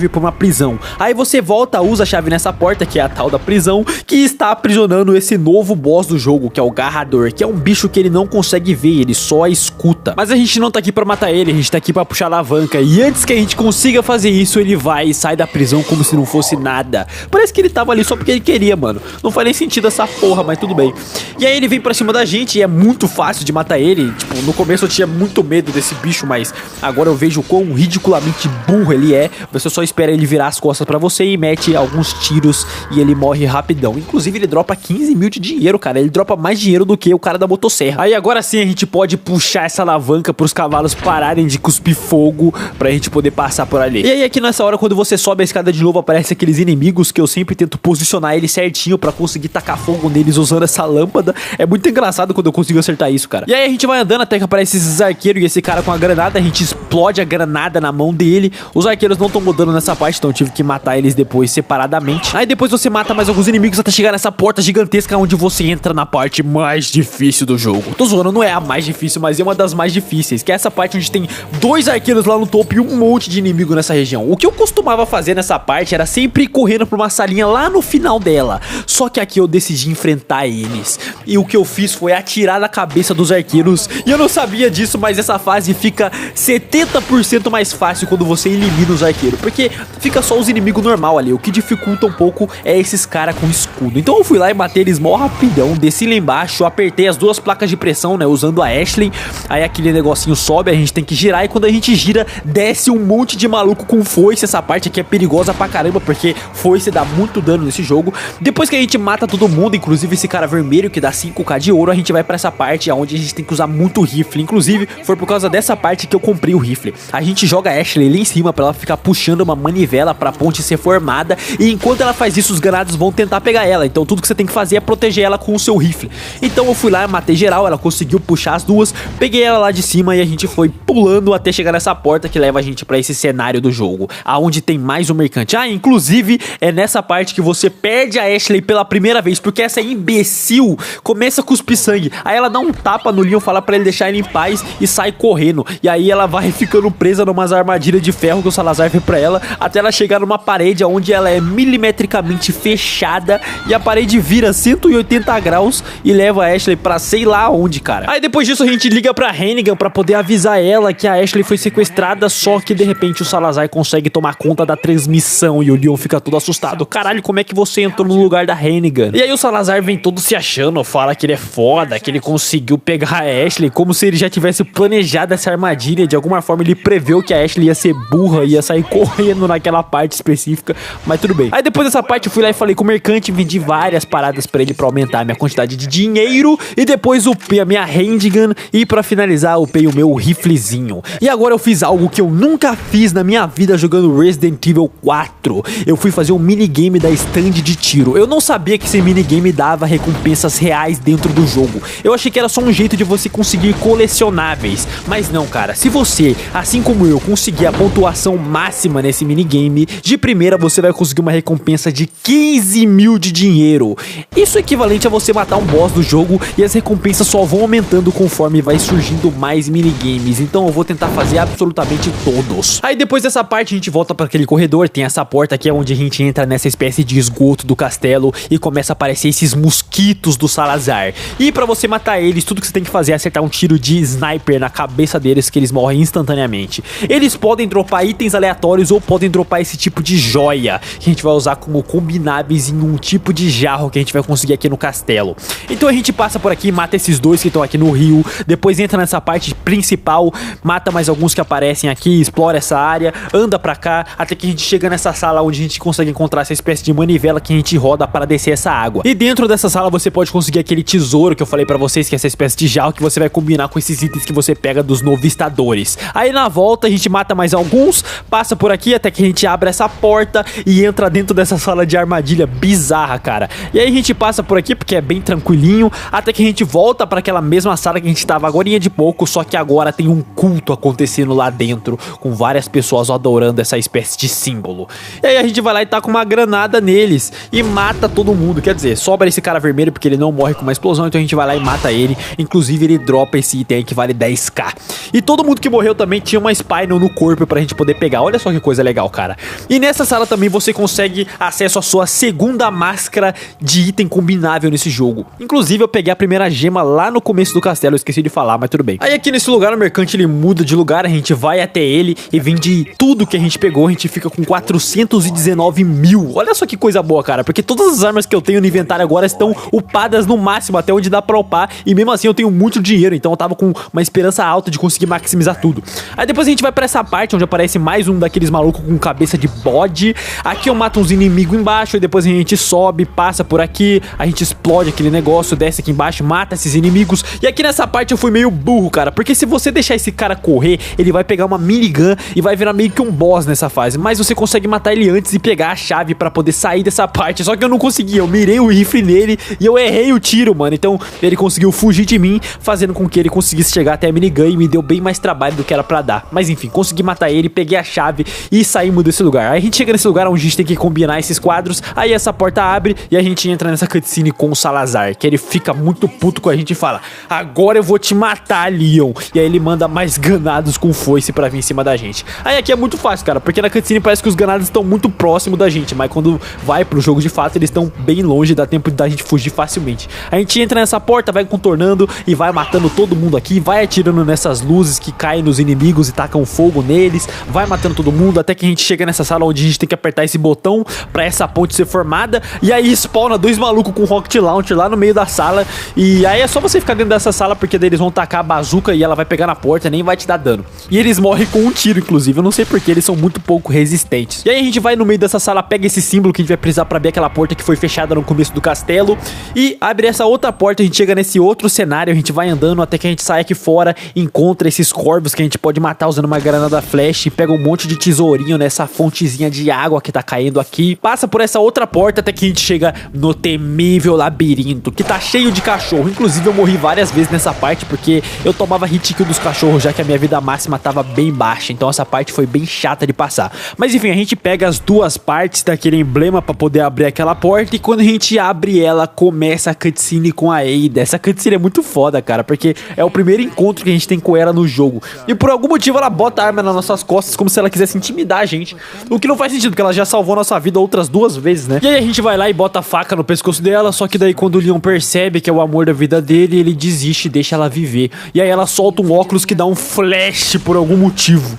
pra uma prisão. Aí você volta, usa a chave nessa porta, que é a tal da prisão, que está aprisionando esse novo boss do jogo, que é o Garrador, que é um bicho que ele não consegue ver, ele só escuta. Mas a gente não tá aqui pra matar ele, a gente tá aqui pra puxar a alavanca. E antes que a gente consiga fazer isso, ele vai e sai da prisão como se não fosse nada. Parece que ele tava ali só porque ele queria, mano. Não faz nem sentido essa porra, mas tudo bem. E aí ele vem pra cima da gente e é muito fácil de matar ele. Tipo, no começo eu tinha muito medo desse bicho, mas agora eu vejo o quão ridiculamente burro ele é. Você só espera ele virar as costas pra você e mete alguns tiros e ele morre rapidão. Inclusive ele dropa 15 mil de dinheiro, cara. Ele dropa mais dinheiro do que o cara da motosserra. Aí agora sim a gente pode puxar essa alavanca pros cavalos pararem de cuspir fogo, pra gente poder passar por ali. E aí aqui nessa hora, quando você sobe a escada de novo, aparece aqueles inimigos que eu sempre tento posicionar eles certinho pra conseguir tacar fogo neles usando essa lâmpada. É muito engraçado quando eu consigo acertar isso, cara. E aí a gente vai andando até que aparece esses arqueiros e esse cara com a granada, a gente explode a granada na mão dele. Os arqueiros não estão mudando nessa parte, então eu tive que matar eles depois separadamente. Aí depois você mata mais alguns inimigos até chegar nessa porta gigantesca onde você entra na parte mais difícil do jogo. Tô zoando, não é a mais difícil, mas é uma das mais difíceis, que é essa parte onde tem dois arqueiros lá no topo e um monte de inimigo nessa região. O que eu costumava fazer nessa parte era sempre ir correndo pra uma salinha lá no final dela. Só que aqui eu decidi enfrentar eles. E o que eu fiz foi atirar na cabeça dos arqueiros. E eu não sabia disso, mas essa fase fica 70% mais fácil quando você elimina os arqueiros. Porque fica só os inimigos normal ali. O que dificulta um pouco é esses caras com escudo. Então eu fui lá e matei eles mó rapidão. Desci lá embaixo, apertei as duas placas de pressão, né? Usando a Ashley. Aí aquele negocinho sobe, a gente tem que girar. E quando a gente gira, desce um monte de maluco com foice. Essa parte aqui é perigosa pra caramba, porque foice dá muito dano nesse jogo. Depois que a gente mata todo mundo, inclusive esse cara vermelho que dá 5k de ouro, a gente vai pra essa parte onde a gente tem que usar muito rifle. Inclusive, foi por causa dessa parte que eu comprei o rifle. A gente joga a Ashley lá em cima pra ela ficar puxando uma manivela pra ponte ser formada. E enquanto ela faz isso, os granados vão tentar pegar ela. Então tudo que você tem que fazer é proteger ela com o seu rifle. Então eu fui lá, matei geral, ela conseguiu puxar as duas, peguei ela lá de cima e a gente foi pulando até chegar nessa porta que leva a gente pra esse cenário do jogo, aonde tem mais um mercante. Ah, inclusive é nessa parte que você perde a Ashley pela primeira vez, porque essa imbecil começa a cuspir sangue. Aí ela dá um tapa no Leon, fala pra ele deixar ele em paz e sai correndo. E aí ela vai ficando presa numas armadilhas de ferro que o Salazar fez pra ela, até ela chegar numa parede onde ela é milimetricamente fechada e a parede vira 180 graus e leva a Ashley pra sei lá onde, cara. Aí depois disso a gente liga pra Hannigan pra poder avisar ela que a Ashley foi sequestrada, só que de repente o Salazar consegue tomar conta da transmissão e o Leon fica todo assustado. Caralho, como é que você entrou no lugar da Hannigan? E aí o Salazar vem todo se achando, fala que ele é foda, que ele conseguiu pegar a Ashley, como se ele já tivesse planejado essa armadilha. De alguma forma ele preveu que a Ashley ia ser burra e ia sair correndo naquela parte específica, mas tudo bem. Aí depois dessa parte eu fui lá e falei com o mercante, vendi várias paradas pra ele pra aumentar a minha quantidade de dinheiro e depois upei a minha handgun e pra finalizar upei o meu riflezinho. E agora eu fiz algo que eu nunca fiz na minha vida jogando Resident Evil 4. Eu fui fazer um minigame da stand de tiro. Eu não sabia que esse minigame dava recompensas reais dentro do jogo. Eu achei que era só um jeito de você conseguir colecionáveis. Mas não, cara. Se você, assim como eu, conseguir a pontuação máxima nesse minigame, de primeira você vai conseguir uma recompensa de 15 mil de dinheiro. Isso é equivalente a você matar um boss do jogo e as recompensas só vão aumentando conforme vai surgindo mais minigames. Então eu vou tentar fazer absolutamente todos. Aí depois dessa parte a gente volta para aquele corredor, tem essa porta aqui onde a gente entra nessa espécie de esgoto do castelo e começa a aparecer esses mosquitos do Salazar. E pra você matar eles, tudo que você tem que fazer é acertar um tiro de sniper na cabeça deles, que eles morrem instantaneamente. Eles podem dropar itens aleatórios ou podem dropar esse tipo de joia, que a gente vai usar como combináveis em um tipo de jarro que a gente vai conseguir aqui no castelo. Então a gente passa por aqui, mata esses dois que estão aqui no rio, depois entra nessa parte principal, mata mais alguns que aparecem aqui, explora essa área, anda pra cá, até que a gente chega nessa sala onde a gente consegue encontrar essa espécie de manivela que a gente roda para descer essa água. E dentro dessa sala você pode conseguir aquele tesouro que eu falei pra vocês, que é essa espécie de jarro que você vai combinar com esses itens que você pega dos novistadores. Aí na volta a gente mata mais alguns, passa por aqui até que a gente abre essa porta e entra dentro dessa sala de armadilha bizarra, cara. E aí a gente passa por aqui porque é bem tranquilinho, até que a gente volta para aquela mesma sala que a gente tava agorinha de pouco, só que agora tem um culto acontecendo lá dentro, com várias pessoas adorando essa espécie de símbolo. E aí a gente vai lá e taca uma granada neles e mata todo mundo, quer dizer, sobra esse cara vermelho porque ele não morre com uma explosão, então a gente vai lá e mata ele. Inclusive ele dropa esse item aí que vale 10k. E todo mundo que morreu também tinha uma Spinal no corpo pra gente poder pegar, olha só que coisa legal, cara. E nessa sala também você consegue acesso à sua segunda máscara de item combinável nesse jogo. Inclusive eu peguei a primeira gema lá no começo do castelo, eu esqueci de falar, mas tudo bem. Aí aqui nesse lugar o mercante ele muda de lugar, a gente vai até ele e vende tudo que a gente pegou, a gente fica com 419 mil. Olha só que coisa boa, cara, porque todas as armas que eu tenho no inventário agora estão upadas no máximo, até onde dá pra upar, e mesmo assim eu tenho muito dinheiro, então eu tava com uma esperança alta de conseguir maximizar tudo. Aí depois a gente vai pra essa parte onde aparece mais um daqueles malucos com cabeça de bode. Aqui eu mato uns inimigos embaixo, e depois a gente sobe, passa por aqui, a gente explode aquele negócio, desce aqui embaixo, mata esses inimigos. E aqui nessa parte eu fui meio burro, cara, porque se você deixar esse cara correr, ele vai pegar uma minigun e vai virar meio que um boss nessa fase, mas você consegue matar ele antes e pegar a chave pra poder sair dessa parte, só que eu não consegui, eu mirei o rifle nele e eu errei o tiro, mano, então ele conseguiu fugir de mim, fazendo com que ele conseguisse chegar até a minigun e me deu bem mais trabalho do que era pra dar, mas enfim, consegui matar ele, peguei a chave e saímos desse lugar. Aí a gente chega nesse lugar onde a gente tem que combinar esses quadros, aí essa porta abre e a gente entra nessa cutscene com o Salazar, que ele fica muito puto com a gente e fala: agora eu vou te matar, Leon. E aí ele manda mais ganados com foice pra vir em cima da gente. Aí aqui é muito fácil, cara, porque na cutscene parece que os ganados estão muito próximos da gente, mas quando vai pro jogo de fato eles estão bem longe, dá tempo da gente fugir facilmente. A gente entra nessa porta, vai contornando e vai matando todo mundo aqui, vai atirando nessas luzes que caem nos inimigos e tacam fogo neles, vai matando todo mundo até que a gente chega nessa sala onde a gente tem que apertar esse botão pra essa ponte ser formada, e aí spawna dois malucos com rocket launcher lá no meio da sala, e aí é só você ficar dentro dessa sala porque daí eles vão tacar a bazuca e ela vai pegar na porta, nem vai te dar dano. E eles morrem com um tiro, inclusive, eu não sei porque eles são muito pouco resistentes. E aí a gente vai no meio dessa sala, pega esse símbolo que a gente vai precisar pra abrir aquela porta que foi fechada no começo do castelo, e abre essa outra porta, a gente chega nesse outro cenário, a gente vai andando até que a gente sai aqui fora, encontra esses corvos que a gente pode matar usando uma granada flash, pega um monte de tesourinho nessa fontezinha de água que tá caindo aqui, passa por essa outra porta até que a gente chega no temível labirinto, que tá cheio de cachorro. Inclusive eu morri várias vezes nessa parte porque eu tomava hit kill dos cachorros, já que a minha vida máxima tava bem baixa, então essa parte foi bem chata de passar. Mas enfim, a gente pega as duas partes daquele emblema pra poder abrir aquela porta, e quando a gente abre ela, começa a cutscene com a Ada. Essa cutscene é muito foda, cara, porque é o primeiro encontro que a gente tem com ela no jogo, e por algum motivo ela bota a arma nas nossas costas como se ela quisesse intimidar a gente, o que não faz sentido, porque ela já salvou nossa vida outras duas vezes, né? E aí a gente vai lá e bota a faca no pescoço dela, só que daí quando o Leon percebe que é o amor da vida dele, ele desiste e deixa ela viver. E aí ela solta um óculos que dá um flash por algum motivo.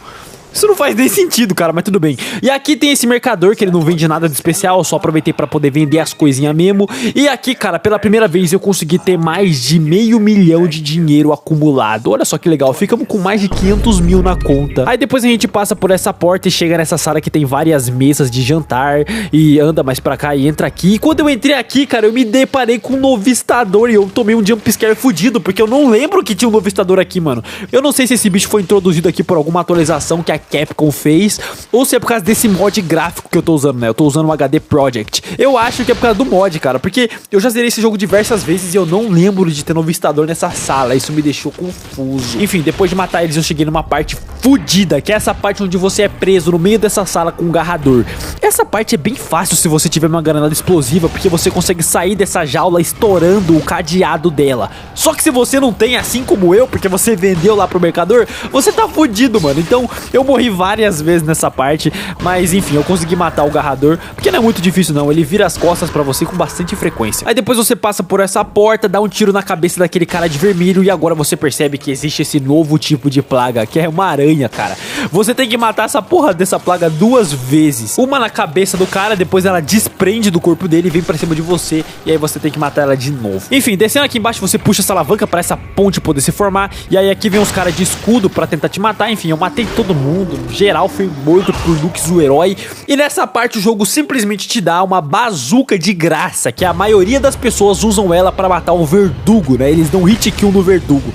Isso não faz nem sentido, cara, mas tudo bem. E aqui tem esse mercador que ele não vende nada de especial, eu só aproveitei pra poder vender as coisinhas mesmo. E aqui, cara, pela primeira vez eu consegui ter mais de $500 mil de dinheiro acumulado. Olha só que legal, ficamos com mais de 500 mil na conta. Aí depois a gente passa por essa porta e chega nessa sala que tem várias mesas de jantar, e anda mais pra cá e entra aqui. E quando eu entrei aqui, cara, eu me deparei com um novistador e eu tomei um jumpscare fudido, porque eu não lembro que tinha um novistador aqui, mano. Eu não sei se esse bicho foi introduzido aqui por alguma atualização que a Capcom fez, ou se é por causa desse mod gráfico que eu tô usando, né? Eu tô usando o HD Project. Eu acho que é por causa do mod, cara, porque eu já zerei esse jogo diversas vezes e eu não lembro de ter novistador nessa sala. Isso me deixou confuso. Enfim, depois de matar eles, eu cheguei numa parte fodida, que é essa parte onde você é preso no meio dessa sala com um garrador. Essa parte é bem fácil se você tiver uma granada explosiva, porque você consegue sair dessa jaula estourando o cadeado dela. Só que se você não tem, assim como eu, porque você vendeu lá pro mercador, você tá fodido, mano. Então eu morri várias vezes nessa parte, mas enfim, eu consegui matar o garrador, porque não é muito difícil não, ele vira as costas pra você com bastante frequência. Aí depois você passa por essa porta, dá um tiro na cabeça daquele cara de vermelho, e agora você percebe que existe esse novo tipo de plaga, que é uma aranha, cara. Você tem que matar essa porra dessa plaga 2 vezes, uma na cabeça do cara, depois ela desprende do corpo dele e vem pra cima de você, e aí você tem que matar ela de novo. Enfim, descendo aqui embaixo você puxa essa alavanca pra essa ponte poder se formar, e aí aqui vem os caras de escudo pra tentar te matar. Enfim, eu matei todo mundo, geral foi morto por Lux, o herói, e nessa parte o jogo simplesmente te dá uma bazuca de graça, que a maioria das pessoas usam ela pra matar o verdugo, né? Eles dão hit kill no verdugo.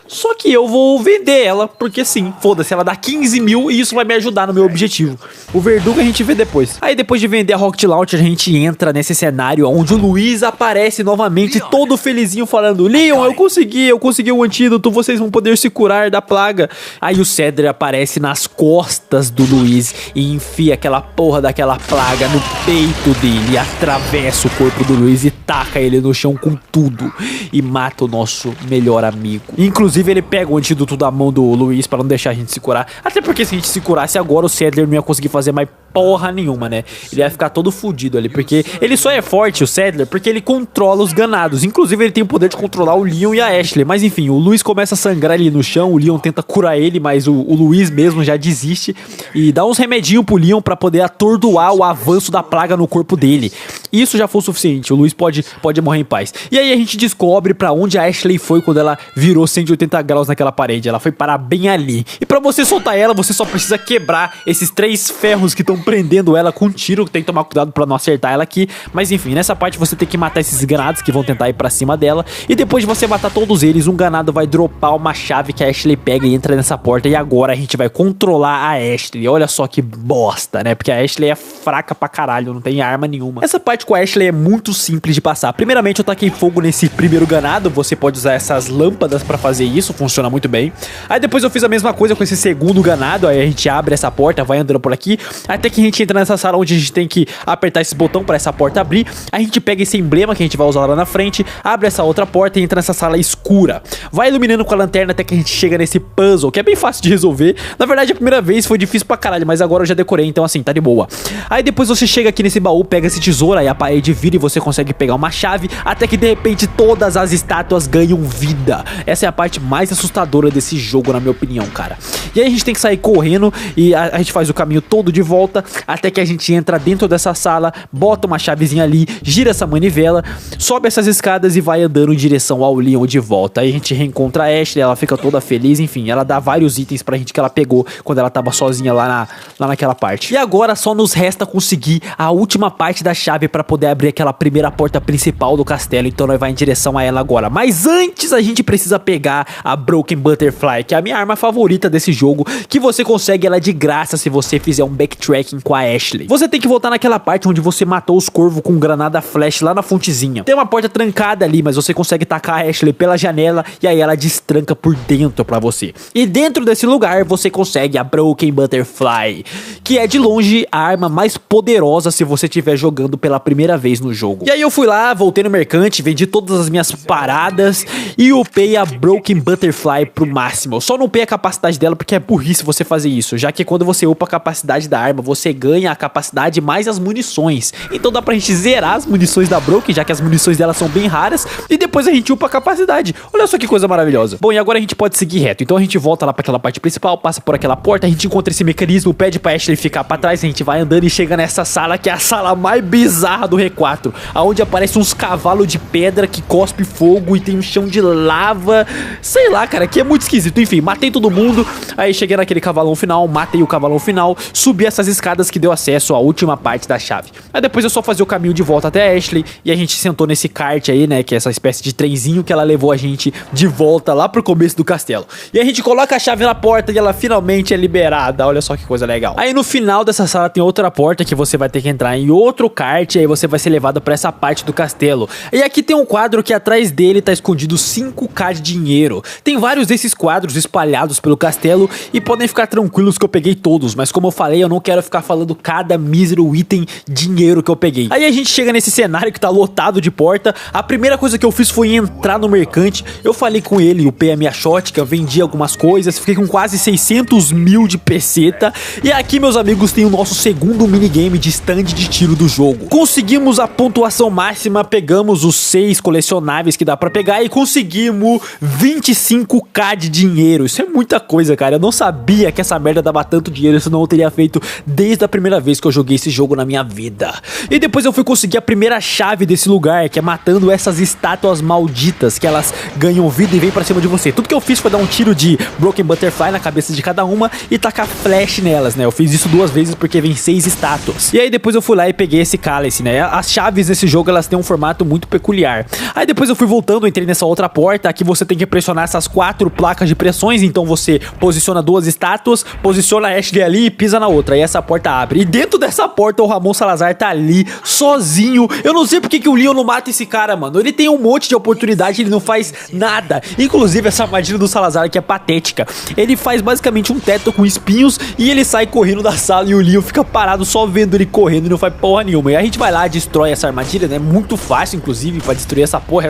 Só que eu vou vender ela, porque sim, foda-se, ela dá 15 mil e isso vai me ajudar no meu objetivo. O verdugo a gente vê depois. Aí depois de vender a Rocket Launcher, a gente entra nesse cenário onde o Luiz aparece novamente, todo felizinho, falando: Leon, eu consegui o antídoto, vocês vão poder se curar da plaga. Aí o Cedric aparece nas costas do Luiz e enfia aquela porra daquela plaga no peito dele, atravessa o corpo do Luiz e taca ele no chão com tudo e mata o nosso melhor amigo. Inclusive ele pega o antídoto da mão do Luiz pra não deixar a gente se curar. Até porque se a gente se curasse agora, o Cedric não ia conseguir fazer mais porra nenhuma, né? Ele ia ficar todo fudido ali, porque ele só é forte, o Cedric, porque ele controla os ganados. Inclusive ele tem o poder de controlar o Leon e a Ashley. Mas enfim, o Luiz começa a sangrar ali no chão, o Leon tenta curar ele, mas o Luiz mesmo já desiste e dá uns remedinhos pro Leon pra poder atordoar o avanço da plaga no corpo dele. Isso já foi o suficiente, o Luiz pode morrer em paz. E aí a gente descobre pra onde a Ashley foi quando ela virou 180 graus naquela parede. Ela foi parar bem ali. E pra você soltar ela, você só precisa quebrar esses 3 ferros que estão prendendo ela com um tiro. Tem que tomar cuidado pra não acertar ela aqui. Mas enfim, nessa parte você tem que matar esses ganados que vão tentar ir pra cima dela. E depois de você matar todos eles, um ganado vai dropar uma chave que a Ashley pega e entra nessa porta. E agora a gente vai controlar a Ashley. Olha só que bosta, né? Porque a Ashley é fraca pra caralho, não tem arma nenhuma. Essa parte com a Ashley é muito simples de passar. Primeiramente eu taquei fogo nesse primeiro ganado. Você pode usar essas lâmpadas pra fazer isso, funciona muito bem. Aí depois eu fiz a mesma coisa com esse segundo ganado. Aí a gente abre essa porta, vai andando por aqui, até que a gente entra nessa sala onde a gente tem que apertar esse botão pra essa porta abrir. A gente pega esse emblema que a gente vai usar lá na frente, abre essa outra porta e entra nessa sala escura. Vai iluminando com a lanterna até que a gente chega nesse puzzle, que é bem fácil de resolver. Na verdade a primeira vez foi difícil pra caralho, mas agora eu já decorei, então assim, tá de boa. Aí depois você chega aqui nesse baú, pega esse tesouro, aí a parede vira e você consegue pegar uma chave, até que de repente todas as estátuas ganham vida. Essa é a parte mais assustadora desse jogo, na minha opinião, cara. E aí a gente tem que sair correndo e a gente faz o caminho todo de volta, até que a gente entra dentro dessa sala, bota uma chavezinha ali, gira essa manivela, sobe essas escadas e vai andando em direção ao Leon de volta. Aí a gente reencontra a Ashley, ela fica toda feliz, enfim, ela dá vários itens pra gente que ela pegou quando ela tava sozinha lá naquela parte. E agora só nos resta conseguir a última parte da chave pra poder abrir aquela primeira porta principal do castelo, então nós vai em direção a ela agora. Mas antes a gente precisa pegar a Broken Butterfly, que é a minha arma favorita desse jogo, que você consegue ela de graça se você fizer um backtracking com a Ashley. Você tem que voltar naquela parte onde você matou os corvos com granada flash lá na fontezinha. Tem uma porta trancada ali, mas você consegue tacar a Ashley pela janela e aí ela destranca por dentro pra você. E dentro desse lugar você consegue a Broken Butterfly, que é de longe a arma mais poderosa se você estiver jogando pela primeira vez no jogo. E aí eu fui lá, voltei no mercante, vendi todas as minhas paradas e upei a Broken Butterfly pro máximo. Eu só não upei a capacidade dela porque é burrice você fazer isso, já que quando você upa a capacidade da arma, você ganha a capacidade mais as munições. Então dá pra gente zerar as munições da Broken, já que as munições dela são bem raras, e depois a gente upa a capacidade. Olha só que coisa maravilhosa. Bom, e agora a gente pode seguir reto. Então a gente volta lá pra aquela parte principal, passa por aquela porta, a gente encontra esse mecanismo, pede pra Ashley ficar pra trás, a gente vai andando e chega nessa sala, que é a sala mais bizarra do R4, aonde aparecem uns cavalos de pedra que cospe fogo e tem um chão de lava. Sei lá, cara, que é muito esquisito. Enfim, matei todo mundo, aí cheguei naquele cavalão final, matei o cavalão final, subi essas escadas que deu acesso à última parte da chave. Aí depois eu só fazia o caminho de volta até a Ashley e a gente sentou nesse kart aí, né, que é essa espécie de trenzinho que ela levou a gente de volta lá pro começo do castelo. E a gente coloca a chave na porta e ela finalmente é liberada. Olha só que coisa legal. Aí no final dessa sala tem outra porta que você vai ter que entrar em outro kart e aí você vai ser levado pra essa parte do castelo. E aqui tem um quadro que atrás dele tá escondido 5k de dinheiro. Tem vários desses quadros espalhados pelo castelo e podem ficar tranquilos que eu peguei todos, mas como eu falei, eu não quero ficar falando cada mísero item dinheiro que eu peguei. Aí a gente chega nesse cenário que tá lotado de porta. A primeira coisa que eu fiz foi entrar no mercante. Eu falei com ele, upei a minha shotgun, vendi algumas coisas, fiquei com quase 600 mil de peseta. E aqui, meus amigos, tem o nosso segundo minigame de stand de tiro do jogo. Com conseguimos a pontuação máxima, pegamos os 6 colecionáveis que dá pra pegar e conseguimos 25k de dinheiro. Isso é muita coisa, cara. Eu não sabia que essa merda dava tanto dinheiro, senão eu teria feito desde a primeira vez que eu joguei esse jogo na minha vida. E depois eu fui conseguir a primeira chave desse lugar, que é matando essas estátuas malditas, que elas ganham vida e vêm pra cima de você. Tudo que eu fiz foi dar um tiro de Broken Butterfly na cabeça de cada uma e tacar flash nelas, né? Eu fiz isso 2 vezes porque vem 6 estátuas. E aí depois eu fui lá e peguei esse cálice, né? As chaves desse jogo, elas têm um formato muito peculiar. Aí depois eu fui voltando, entrei nessa outra porta. Aqui você tem que pressionar essas 4 placas de pressões. Então você posiciona 2 estátuas, posiciona a Ashley ali e pisa na outra. Aí essa porta abre. E dentro dessa porta o Ramon Salazar tá ali, sozinho. Eu não sei porque que o Leon não mata esse cara, mano. Ele tem um monte de oportunidade, ele não faz nada. Inclusive essa armadilha do Salazar que é patética. Ele faz basicamente um teto com espinhos e ele sai correndo da sala e o Leon fica parado só vendo ele correndo e não faz porra nenhuma. E a gente vai lá, destrói essa armadilha, né? Muito fácil, inclusive, pra destruir essa porra.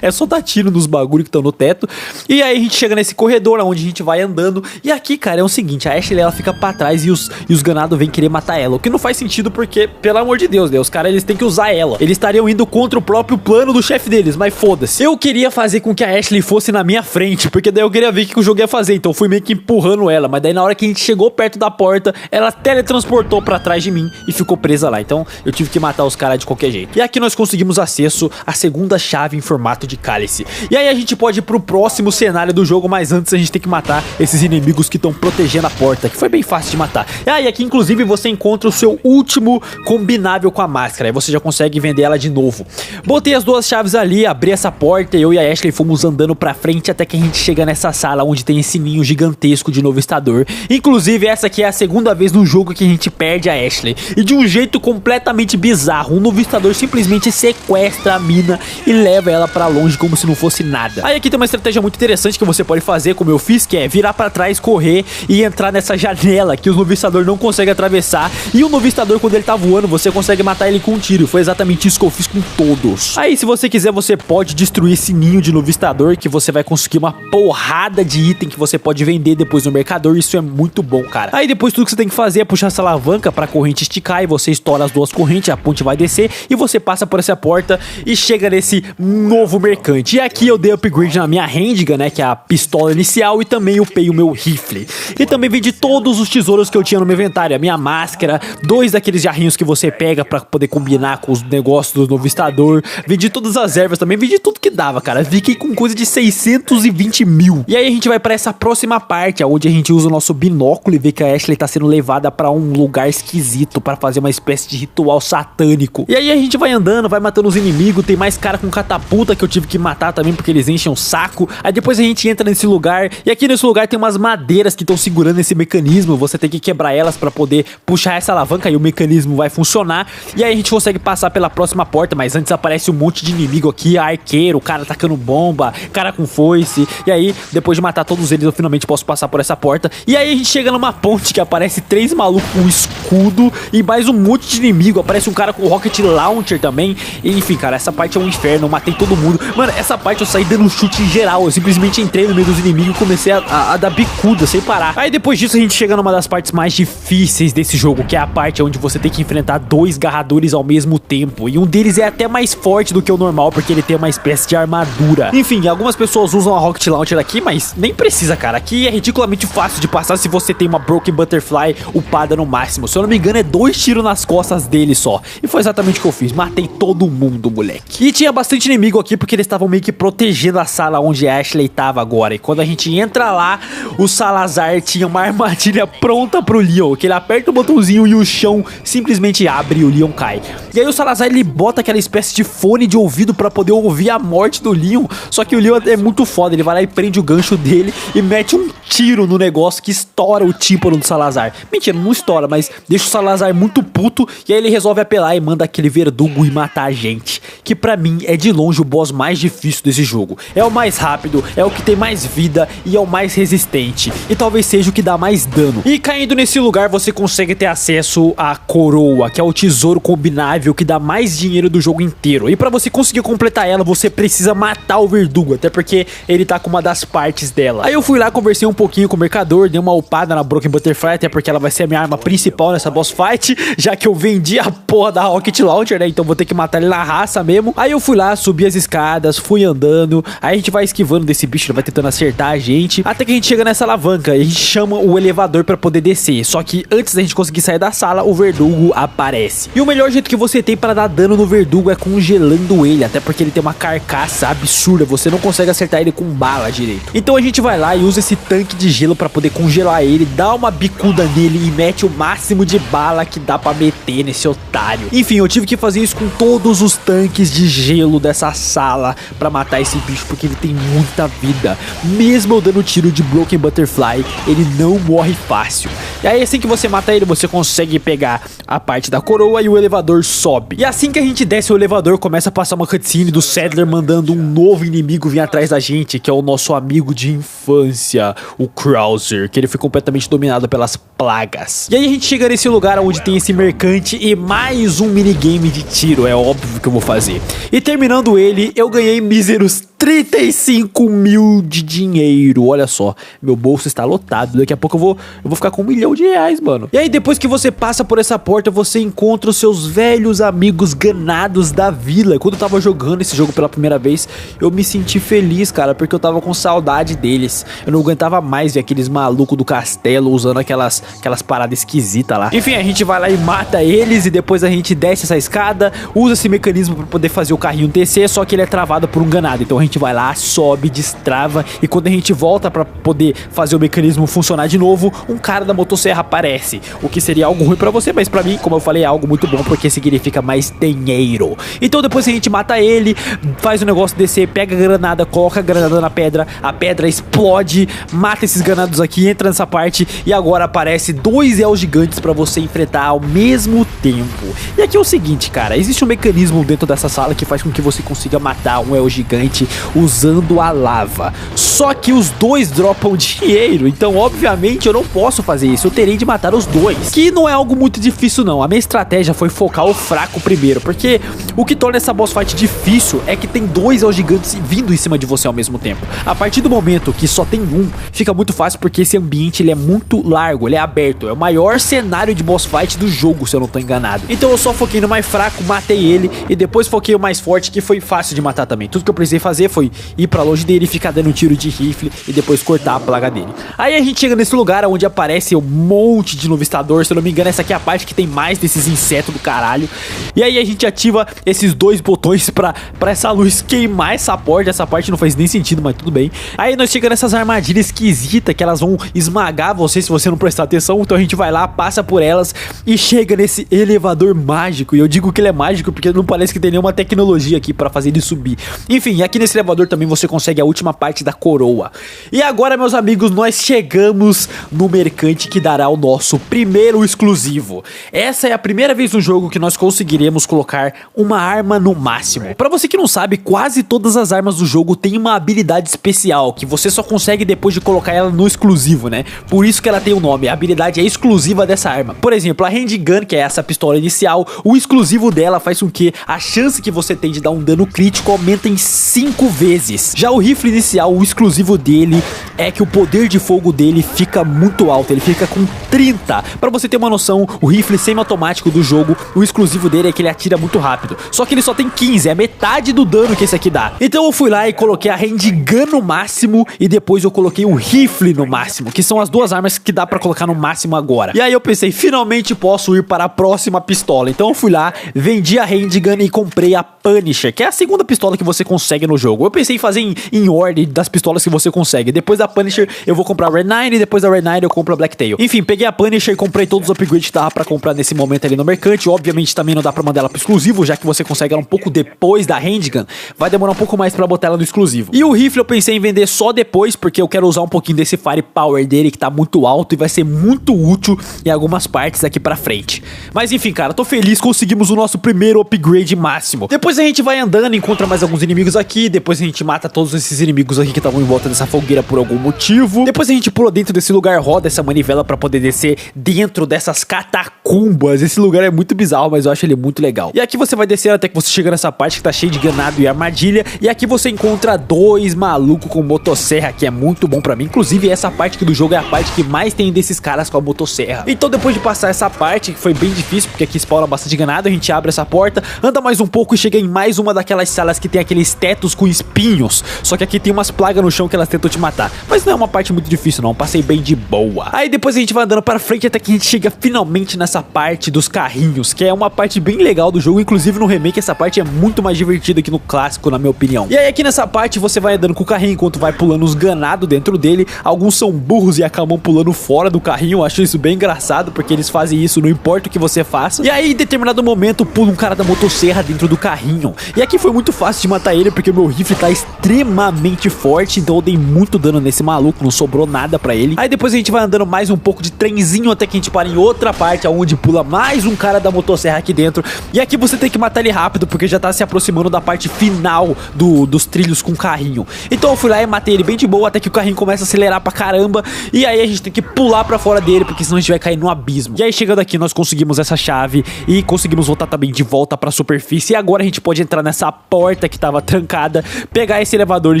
É só dar tiro nos bagulho que estão no teto. E aí a gente chega nesse corredor onde a gente vai andando. E aqui, cara, é o seguinte, a Ashley, ela fica pra trás e os ganados vêm querer matar ela. O que não faz sentido porque, pelo amor de Deus, né? Os caras, eles têm que usar ela. Eles estariam indo contra o próprio plano do chefe deles, mas foda-se. Eu queria fazer com que a Ashley fosse na minha frente, porque daí eu queria ver o que o jogo ia fazer. Então eu fui meio que empurrando ela. Mas daí na hora que a gente chegou perto da porta, ela teletransportou pra trás de mim e ficou presa lá. Então eu tive que matar os caras de qualquer jeito. E aqui nós conseguimos acesso à segunda chave em formato de cálice. E aí a gente pode ir pro próximo cenário do jogo, mas antes a gente tem que matar esses inimigos que estão protegendo a porta, que foi bem fácil de matar. E aqui inclusive você encontra o seu último combinável com a máscara. Aí você já consegue vender ela de novo. Botei as 2 chaves ali, abri essa porta e eu e a Ashley fomos andando pra frente até que a gente chega nessa sala onde tem esse ninho gigantesco de novistador. Inclusive essa aqui é a segunda vez no jogo que a gente perde a Ashley. E de um jeito completamente bizarro, um novistador simplesmente sequestra a mina e leva ela pra longe como se não fosse nada. Aí aqui tem uma estratégia muito interessante que você pode fazer, como eu fiz, que é virar pra trás, correr e entrar nessa janela que o novistador não consegue atravessar. E o novistador, quando ele tá voando, você consegue matar ele com um tiro. Foi exatamente isso que eu fiz com todos. Aí se você quiser, você pode destruir esse ninho de novistador, que você vai conseguir uma porrada de item que você pode vender depois no mercador. Isso é muito bom, cara. Aí depois tudo que você tem que fazer é puxar essa alavanca pra corrente esticar e você estoura as 2 correntes, a ponte vai descer e você passa por essa porta e chega nesse novo mercante. E aqui eu dei upgrade na minha handgun, né, que é a pistola inicial, e também upei o meu rifle. E também vendi todos os tesouros que eu tinha no meu inventário, a minha máscara, 2 daqueles jarrinhos que você pega pra poder combinar com os negócios do novistador, vendi todas as ervas também, vendi tudo que dava, cara. Fiquei com coisa de 620 mil. E aí a gente vai pra essa próxima parte, onde a gente usa o nosso binóculo e vê que a Ashley tá sendo levada pra um lugar esquisito pra fazer uma espécie de ritual satânico. E aí a gente vai andando, vai matando os inimigos, tem mais cara com catapulta que eu tive que matar também porque eles enchem o saco. Aí depois a gente entra nesse lugar e aqui nesse lugar tem umas madeiras que estão segurando esse mecanismo, você tem que quebrar elas pra poder puxar essa alavanca e o mecanismo vai funcionar. E aí a gente consegue passar pela próxima porta, mas antes aparece um monte de inimigo aqui, arqueiro, cara tacando bomba, cara com foice. E aí, depois de matar todos eles, eu finalmente posso passar por essa porta. E aí a gente chega numa ponte que aparece 3 malucos com escudo e mais um monte de inimigo. Aparece um cara com rocket launcher também. E, enfim, cara, essa parte é um inferno, eu matei todo mundo. Mano, essa parte eu saí dando um chute em geral. Eu simplesmente entrei no meio dos inimigos e comecei a dar bicuda sem parar. Aí depois disso a gente chega numa das partes mais difíceis desse jogo, que é a parte onde você tem que enfrentar 2 garradores ao mesmo tempo. E um deles é até mais forte do que o normal, porque ele tem uma espécie de armadura. Enfim, algumas pessoas usam a rocket launcher aqui, mas nem precisa, cara. Aqui é ridiculamente fácil de passar se você tem uma Broken Butterfly upada no máximo. Se eu não me engano, é 2 tiros nas costas dele só. E foi exatamente o que eu fiz. Matei todo mundo, moleque. E tinha bastante inimigo aqui, porque eles estavam meio que protegendo a sala onde a Ashley tava agora. E quando a gente entra lá, o Salazar tinha uma armadilha pronta pro Leon, que ele aperta o botãozinho e o chão simplesmente abre e o Leon cai. E aí o Salazar, ele bota aquela espécie de fone de ouvido pra poder ouvir a morte do Leon. Só que o Leon é muito foda, ele vai lá e prende o gancho dele e mete um tiro no negócio que estoura o tímpano do Salazar. Mentira, não estoura, mas deixa o Salazar muito puto. E aí ele resolve apelar e manda aquele verdugo e matar a gente, que pra mim é de longe o boss mais difícil desse jogo. É o mais rápido, é o que tem mais vida e é o mais resistente, e talvez seja o que dá mais dano. E caindo nesse lugar você consegue ter acesso à coroa, que é o tesouro combinável que dá mais dinheiro do jogo inteiro. E pra você conseguir completar ela, você precisa matar o verdugo, até porque ele tá com uma das partes dela. Aí eu fui lá, conversei um pouquinho com o mercador, dei uma upada na Broken Butterfly, até porque ela vai ser a minha arma principal nessa boss fight, já que eu vendi a porra da rodar Rocket Launcher, né? Então vou ter que matar ele na raça mesmo. Aí eu fui lá, subi as escadas, fui andando. Aí a gente vai esquivando desse bicho, ele vai tentando acertar a gente. Até que a gente chega nessa alavanca e a gente chama o elevador pra poder descer. Só que antes da gente conseguir sair da sala, o verdugo aparece. E o melhor jeito que você tem pra dar dano no verdugo é congelando ele. Até porque ele tem uma carcaça absurda, você não consegue acertar ele com bala direito. Então a gente vai lá e usa esse tanque de gelo pra poder congelar ele, dá uma bicuda nele e mete o máximo de bala que dá pra meter nesse otário. Enfim, eu tive que fazer isso com todos os tanques de gelo dessa sala pra matar esse bicho, porque ele tem muita vida. Mesmo eu dando tiro de Broken Butterfly, ele não morre fácil. E aí assim que você mata ele, você consegue pegar a parte da coroa e o elevador sobe. E assim que a gente desce o elevador, começa a passar uma cutscene do Saddler mandando um novo inimigo vir atrás da gente, que é o nosso amigo de infância, o Krauser, que ele foi completamente dominado pelas plagas. E aí a gente chega nesse lugar onde tem esse mercante e mais um minigame de tiro, é óbvio que eu vou fazer. E terminando ele, eu ganhei míseros 35 mil de dinheiro. Olha só, meu bolso está lotado. Daqui a pouco eu vou ficar com R$1 milhão, mano. E aí depois que você passa por essa porta, você encontra os seus velhos amigos ganados da vila. Quando eu tava jogando esse jogo pela primeira vez, eu me senti feliz, cara, porque eu tava com saudade deles. Eu não aguentava mais ver aqueles malucos do castelo usando aquelas paradas esquisitas lá. Enfim, a gente vai lá e mata eles e depois a gente desce essa escada, usa esse mecanismo pra poder fazer o carrinho descer, só que ele é travado por um ganado. Então a gente vai lá, sobe, destrava e quando a gente volta pra poder fazer o mecanismo funcionar de novo, um cara da motosserra aparece. O que seria algo ruim pra você, mas pra mim, como eu falei, é algo muito bom porque significa mais dinheiro. Então depois a gente mata ele, faz o negócio descer, pega a granada, coloca a granada na pedra, a pedra explode, mata esses granados aqui, entra nessa parte e agora aparece 2 El gigantes pra você enfrentar ao mesmo tempo. E aqui é o seguinte, cara, existe um mecanismo dentro dessa sala que faz com que você consiga matar um El gigante usando a lava. Só que os 2 dropam dinheiro, então obviamente eu não posso fazer isso, eu terei de matar os 2. Que não é algo muito difícil não, a minha estratégia foi focar o fraco primeiro, porque o que torna essa boss fight difícil é que tem 2 El gigantes vindo em cima de você ao mesmo tempo. A partir do momento que só tem um, fica muito fácil porque esse ambiente ele é muito largo, ele é aberto, é o maior cenário de boss fight do jogo, se eu não tô enganado. Então eu só foquei no mais fraco, matei ele e depois foquei o mais forte, que foi fácil de matar também. Tudo que eu precisei fazer foi ir pra longe dele, ficar dando tiro de rifle e depois cortar a plaga dele. Aí a gente chega nesse lugar onde aparece um monte de novistador, se eu não me engano essa aqui é a parte que tem mais desses insetos do caralho. E aí a gente ativa esses 2 botões pra essa luz queimar essa parte não faz nem sentido, mas tudo bem. Aí nós chegamos nessas armadilhas esquisitas que elas vão esmagar você se você não prestar atenção, então a gente vai lá, passa por elas e chega nesse elevador mágico. E eu digo que ele é mágico porque não parece que tem nenhuma tecnologia aqui pra fazer ele subir. Enfim, aqui nesse elevador também você consegue a última parte da coroa. E agora, meus amigos, nós chegamos no mercante que dará o nosso primeiro exclusivo. Essa é a primeira vez no jogo que nós conseguiremos colocar uma arma no máximo. Pra você que não sabe, quase todas as armas do jogo têm uma habilidade especial, que você só consegue depois de colocar ela no exclusivo, né? Por isso que ela tem o nome, a habilidade é exclusiva dessa arma. Por exemplo, a handgun, que é essa pistola inicial, o exclusivo dela faz com que a chance que você tem de dar um dano crítico aumenta em 5 vezes. Já o rifle inicial, o exclusivo dele é que o poder de fogo dele fica muito alto, ele fica com 30. Pra você ter uma noção, o rifle semi-automático do jogo, o exclusivo dele é que ele atira muito rápido. Só que ele só tem 15, é metade do dano que esse aqui dá. Então eu fui lá e coloquei a handgun no máximo e depois eu coloquei o rifle no máximo, que são as 2 armas que dá pra colocar no máximo agora. E aí eu pensei, finalmente posso ir para a próxima pistola. Então eu fui lá, vendi a handgun e comprei a Punisher, que é a segunda pistola que você consegue no jogo. Eu pensei em fazer em ordem das pistolas que você consegue. Depois da Punisher eu vou comprar a Red 9 e depois da Red 9 eu compro a Blacktail. Enfim, peguei a Punisher e comprei todos os upgrades que dava pra comprar nesse momento ali no mercante. Obviamente também não dá pra mandar ela pro exclusivo, já que você consegue ela um pouco depois da handgun. Vai demorar um pouco mais pra botar ela no exclusivo. E o rifle eu pensei em vender só depois, porque eu quero usar um pouquinho desse firepower dele, que tá muito alto e vai ser muito útil em algumas partes daqui pra frente. Mas enfim, cara, tô feliz, conseguimos o nosso primeiro upgrade máximo. Depois a gente vai andando, encontra mais alguns inimigos aqui, depois a gente mata todos esses inimigos aqui que estavam em volta dessa fogueira por algum motivo. Depois a gente pula dentro desse lugar, roda essa manivela pra poder descer dentro dessas catacumbas. Esse lugar é muito bizarro, mas eu acho ele muito legal. E aqui você vai descer até que você chega nessa parte que tá cheia de ganado e armadilha, e aqui você encontra 2 malucos com motosserra, que é muito bom pra mim. Inclusive essa parte aqui do jogo é a parte que mais tem desses caras com a motosserra. Então depois de passar essa parte, que foi bem difícil, porque aqui spawna bastante ganado. A gente abre essa porta, anda mais um pouco e chega em mais uma daquelas salas que tem aqueles tetos com espinhos. Só que aqui tem umas plagas no chão que elas tentam te matar. Mas não é uma parte muito difícil não, passei bem de boa. Aí depois a gente vai andando pra frente até que a gente chega finalmente nessa parte dos carrinhos, que é uma parte bem legal do jogo. Inclusive no remake essa parte é muito mais divertida que no clássico, na minha opinião. E aí aqui nessa parte você vai andando com o carrinho enquanto vai pulando os ganados dentro dele. Alguns são burros e acabam pulando fora do carrinho. Eu acho isso bem engraçado, porque eles fazem isso, não importa o que você faça. E aí em determinado momento pula um cara da motosserra dentro do carrinho. E aqui foi muito fácil de matar ele, porque o meu rifle tá extremamente forte, então eu dei muito dano nesse maluco, não sobrou nada pra ele. Aí depois a gente vai andando mais um pouco de trenzinho até que a gente para em outra parte, onde pula mais um cara da motosserra aqui dentro. E aqui você tem que matar ele rápido, porque já tá se aproximando da parte final dos trilhos com o carrinho. Então eu fui lá e matei ele bem de boa, até que o carrinho começa a acelerar pra caramba. E aí a gente tem que pular pra fora dele, porque senão a gente vai cair no abismo. E aí chegando aqui nós conseguimos essa chave e conseguimos voltar também de volta pra superfície. E agora a gente pode entrar nessa porta que tava trancada, pegar esse elevador e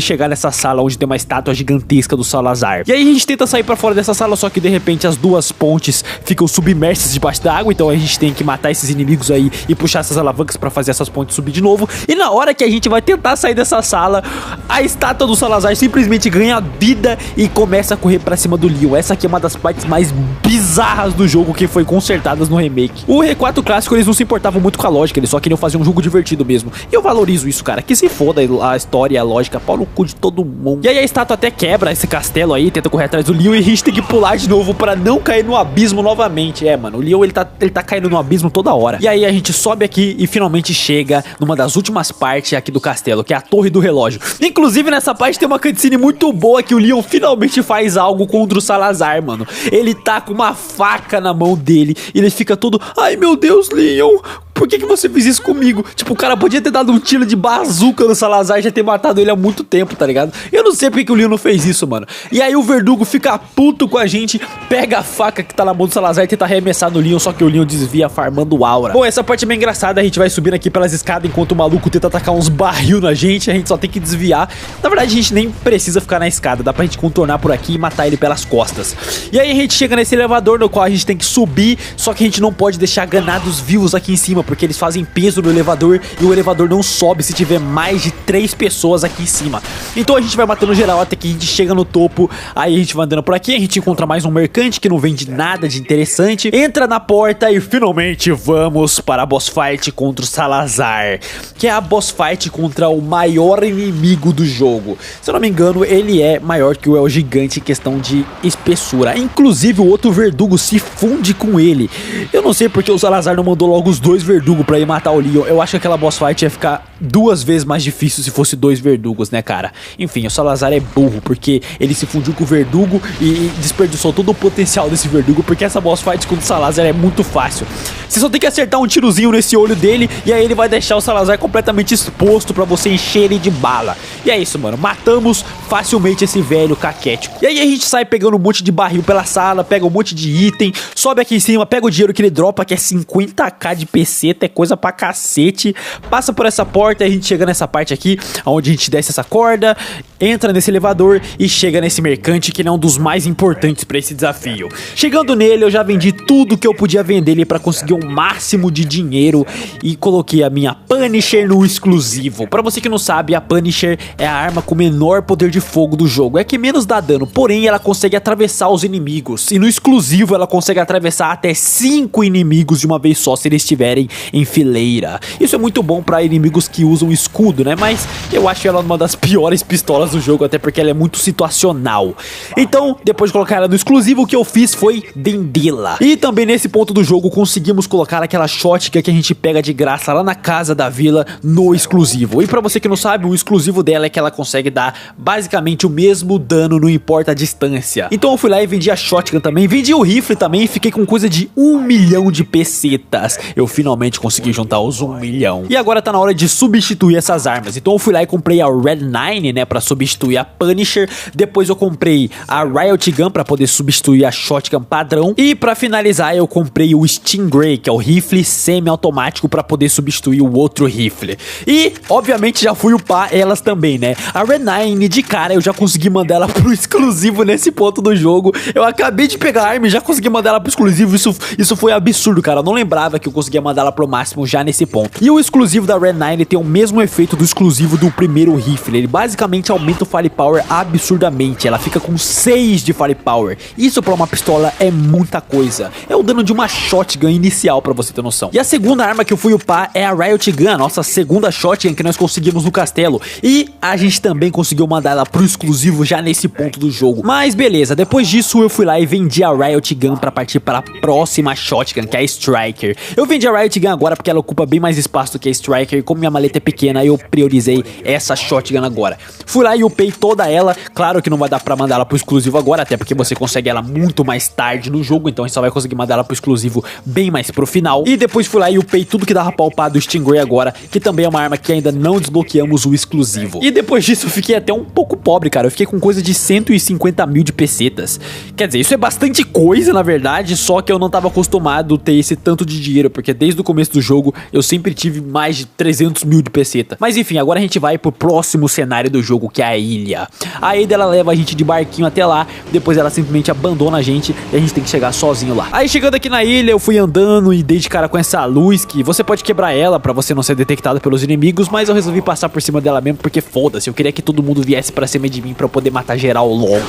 chegar nessa sala onde tem uma estátua gigantesca do Salazar. E aí a gente tenta sair pra fora dessa sala, só que de repente as duas pontes ficam submersas debaixo da água. Então a gente tem que matar esses inimigos aí e puxar essas alavancas pra fazer essas pontes subir de novo. E na hora que a gente vai tentar sair dessa sala, a estátua do Salazar simplesmente ganha vida e começa a correr pra cima do Leon. Essa aqui é uma das partes mais bizarras do jogo que foi consertadas no remake. O R4 clássico eles não se importavam muito com a lógica, eles só queriam fazer um jogo divertido mesmo. E eu valorizo isso, cara, que se foda a história e a lógica, pau no cu de todo mundo. E aí a estátua até quebra esse castelo aí, tenta correr atrás do Leon e a gente tem que pular de novo pra não cair no abismo novamente. É, mano, o Leon ele tá caindo no abismo toda hora. E aí a gente sobe aqui e finalmente chega numa das últimas partes aqui do castelo, que é a torre do relógio. Inclusive nessa parte tem uma cutscene muito boa que o Leon finalmente faz algo contra o Salazar, mano. Ele tá com uma faca na mão dele e ele fica todo: ai meu Deus, Leon, por que você fez isso comigo? Tipo, o cara podia ter dado um tiro de bazuca no Salazar e já ter matado ele há muito tempo, tá ligado? Eu não sei porque que o Leon não fez isso, mano. E aí o Verdugo fica puto com a gente, pega a faca que tá na mão do Salazar e tenta arremessar no Leon, só que o Leon desvia farmando aura. Bom, essa parte é bem engraçada, a gente vai subindo aqui pelas escadas enquanto o maluco tenta atacar uns barril na gente, a gente só tem que desviar. Na verdade a gente nem precisa ficar na escada, dá pra gente contornar por aqui e matar ele pelas costas. E aí a gente chega nesse elevador no qual a gente tem que subir, só que a gente não pode deixar ganados vivos aqui em cima, porque eles fazem peso no elevador e o elevador não sobe se tiver mais de 3 pessoas aqui em cima. Então a gente vai matando geral até que a gente chega no topo. Aí a gente vai andando por aqui, a gente encontra mais um mercante que não vende nada de interessante, entra na porta e finalmente vamos para a boss fight contra o Salazar, que é a boss fight contra o maior inimigo do jogo. Se eu não me engano, ele é maior que o El Gigante em questão de espessura. Inclusive o outro Verdugo se funde com ele. Eu não sei porque o Salazar não mandou logo os dois Verdugos pra ir matar o Leon. Eu acho que aquela boss fight ia ficar 2 vezes mais difícil se fosse 2 Verdugos, né, cara? Enfim, o Salazar é burro, porque ele se fundiu com o Verdugo e desperdiçou todo o potencial desse Verdugo, porque essa boss fight contra o Salazar é muito fácil. Você só tem que acertar um tirozinho nesse olho dele e aí ele vai deixar o Salazar completamente exposto pra você encher ele de bala. E é isso, mano. Matamos facilmente esse velho caquético. E aí a gente sai pegando um monte de barril pela sala, pega um monte de item, sobe aqui em cima, pega o dinheiro que ele dropa, que é 50k de peseta, é coisa pra cacete. Passa por essa porta e a gente chega nessa parte aqui, onde a gente desce essa corda, entra nesse elevador e chega nesse mercante, que ele é um dos mais importantes pra esse desafio. Chegando nele, eu já vendi tudo que eu podia vender ali pra conseguir um máximo de dinheiro e coloquei a minha Punisher no exclusivo. Pra você que não sabe, a Punisher é a arma com menor poder de fogo do jogo, é que menos dá dano, porém ela consegue atravessar os inimigos, e no exclusivo ela consegue atravessar até 5 inimigos de uma vez só, se eles estiverem em fileira. Isso é muito bom pra inimigos que usam escudo, né, mas eu acho ela uma das piores pistolas do jogo, até porque ela é muito situacional. Então, depois de colocar ela no exclusivo, o que eu fiz foi vendê-la. E também nesse ponto do jogo conseguimos colocar aquela shotgun que a gente pega de graça lá na casa da vila no exclusivo. E pra você que não sabe, o exclusivo dela é que ela consegue dar basicamente o mesmo dano, não importa a distância. Então eu fui lá e vendi a shotgun também, vendi o rifle também e fiquei com coisa de 1 milhão de pesetas. Eu finalmente consegui juntar os 1 milhão. E agora tá na hora de substituir essas armas. Então eu fui lá e comprei a Red 9, né, pra substituir a Punisher. Depois eu comprei a Riot Gun pra poder substituir a shotgun padrão. E pra finalizar eu comprei o Stingray, que é o rifle semi-automático, pra poder substituir o outro rifle. E obviamente já fui upar elas também, né. A Red 9 de cara cara, eu já consegui mandar ela pro exclusivo nesse ponto do jogo. Eu acabei de pegar a arma e já consegui mandar ela pro exclusivo. Isso foi absurdo, cara. Eu não lembrava que eu conseguia mandar ela pro máximo já nesse ponto. E o exclusivo da Red 9 tem o mesmo efeito do exclusivo do primeiro rifle. Ele basicamente aumenta o firepower absurdamente. Ela fica com 6 de firepower. Isso pra uma pistola é muita coisa. É o dano de uma shotgun inicial, pra você ter noção. E a segunda arma que eu fui upar é a Riot Gun, a nossa segunda shotgun que nós conseguimos no castelo. E a gente também conseguiu mandar ela pro exclusivo já nesse ponto do jogo. Mas beleza, depois disso eu fui lá e vendi a Riot Gun pra partir para a próxima shotgun, que é a Striker. Eu vendi a Riot Gun agora porque ela ocupa bem mais espaço do que a Striker. E como minha maleta é pequena, eu priorizei essa shotgun agora. Fui lá e upei toda ela. Claro que não vai dar pra mandar ela pro exclusivo agora, até porque você consegue ela muito mais tarde no jogo. Então a gente só vai conseguir mandar ela pro exclusivo bem mais pro final. E depois fui lá e upei tudo que dava pra upar do Stingray agora, que também é uma arma que ainda não desbloqueamos o exclusivo. E depois disso eu fiquei até um pouco pobre, cara. Eu fiquei com coisa de 150 mil de pesetas. Quer dizer, isso é bastante coisa, na verdade, só que eu não tava acostumado a ter esse tanto de dinheiro, porque desde o começo do jogo eu sempre tive mais de 300 mil de peseta. Mas enfim, agora a gente vai pro próximo cenário do jogo, que é a ilha. A ilha, ela leva a gente de barquinho até lá, depois ela simplesmente abandona a gente e a gente tem que chegar sozinho lá. Aí chegando aqui na ilha, eu fui andando e dei de cara com essa luz, que você pode quebrar ela pra você não ser detectado pelos inimigos, mas eu resolvi passar por cima dela mesmo, porque foda-se, eu queria que todo mundo viesse pra cima de mim pra eu poder matar geral logo.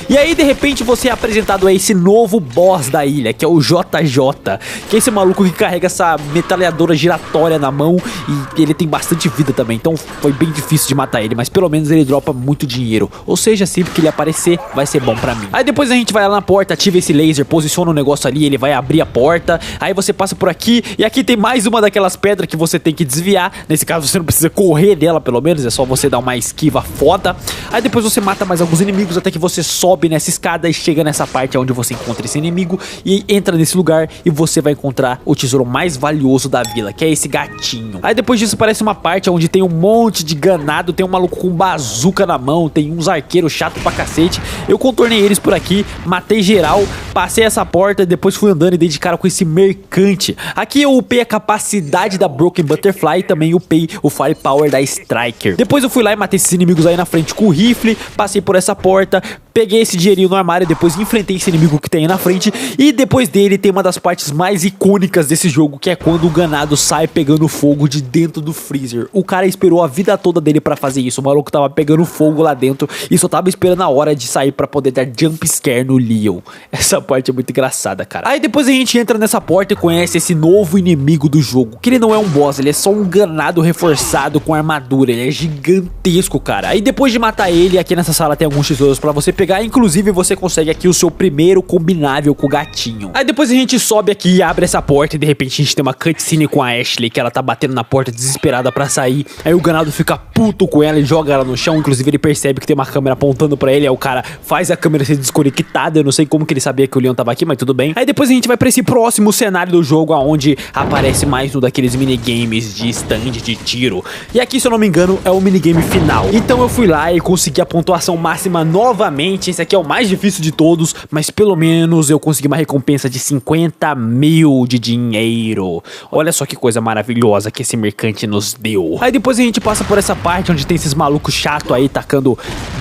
E aí, de repente, você é apresentado a esse novo boss da ilha, que é o JJ, que é esse maluco que carrega essa metralhadora giratória na mão e ele tem bastante vida também, então foi bem difícil de matar ele, mas pelo menos ele dropa muito dinheiro, ou seja, sempre que ele aparecer, vai ser bom pra mim. Aí depois a gente vai lá na porta, ativa esse laser, posiciona o negócio ali, ele vai abrir a porta, aí você passa por aqui, e aqui tem mais uma daquelas pedras que você tem que desviar, nesse caso você não precisa correr dela, pelo menos, é só você dar uma esquiva foda. Aí depois você mata mais alguns inimigos, até que você sobe nessa escada e chega nessa parte onde você encontra esse inimigo, e entra nesse lugar, e você vai encontrar o tesouro mais valioso da vila, que é esse gatinho. Aí depois disso aparece uma parte onde tem um monte de ganado, tem um maluco com bazuca na mão, tem uns arqueiros chato pra cacete. Eu contornei eles por aqui, matei geral, passei essa porta e depois fui andando e dei de cara com esse mercante. Aqui eu upei a capacidade da Broken Butterfly e também upei o Firepower da Striker. Depois eu fui lá e matei esses inimigos aí na frente com o rifle, passei por essa porta, peguei esse dinheirinho no armário, depois enfrentei esse inimigo que tem aí na frente, e depois dele tem uma das partes mais icônicas desse jogo, que é quando o ganado sai pegando fogo de dentro do freezer. O cara esperou a vida toda dele pra fazer isso, o maluco tava pegando fogo lá dentro e só tava esperando a hora de sair pra poder dar jump scare no Leon. Essa parte é muito engraçada, cara. Aí depois a gente entra nessa porta e conhece esse novo inimigo do jogo, que ele não é um boss, ele é só um ganado reforçado com armadura, ele é gigantesco, cara. Aí depois de matar ele, aqui nessa sala tem alguns tesouros pra você pegar, inclusive você consegue aqui o seu primeiro combinável com o gatinho. Aí depois a gente sobe aqui e abre essa porta e de repente a gente tem uma cutscene com a Ashley, que ela tá batendo na porta desesperada pra sair. Aí o ganado fica puto com ela e joga ela no chão, inclusive ele percebe que tem uma câmera apontando pra ele, aí o cara faz a câmera ser desconectada, eu não sei como que ele sabia que o Leon tava aqui, mas tudo bem. Aí depois a gente vai pra esse próximo cenário do jogo, onde aparece mais um daqueles minigames de stand de tiro. E aqui, se eu não me engano, é o minigame final. Então eu fui lá e consegui a pontuação máxima novamente. Esse aqui é o mais difícil de todos, mas pelo menos eu consegui uma recompensa de 50 mil de dinheiro. Olha só que coisa maravilhosa que esse mercante nos deu. Aí depois a gente passa por essa parte onde tem esses malucos chatos aí tacando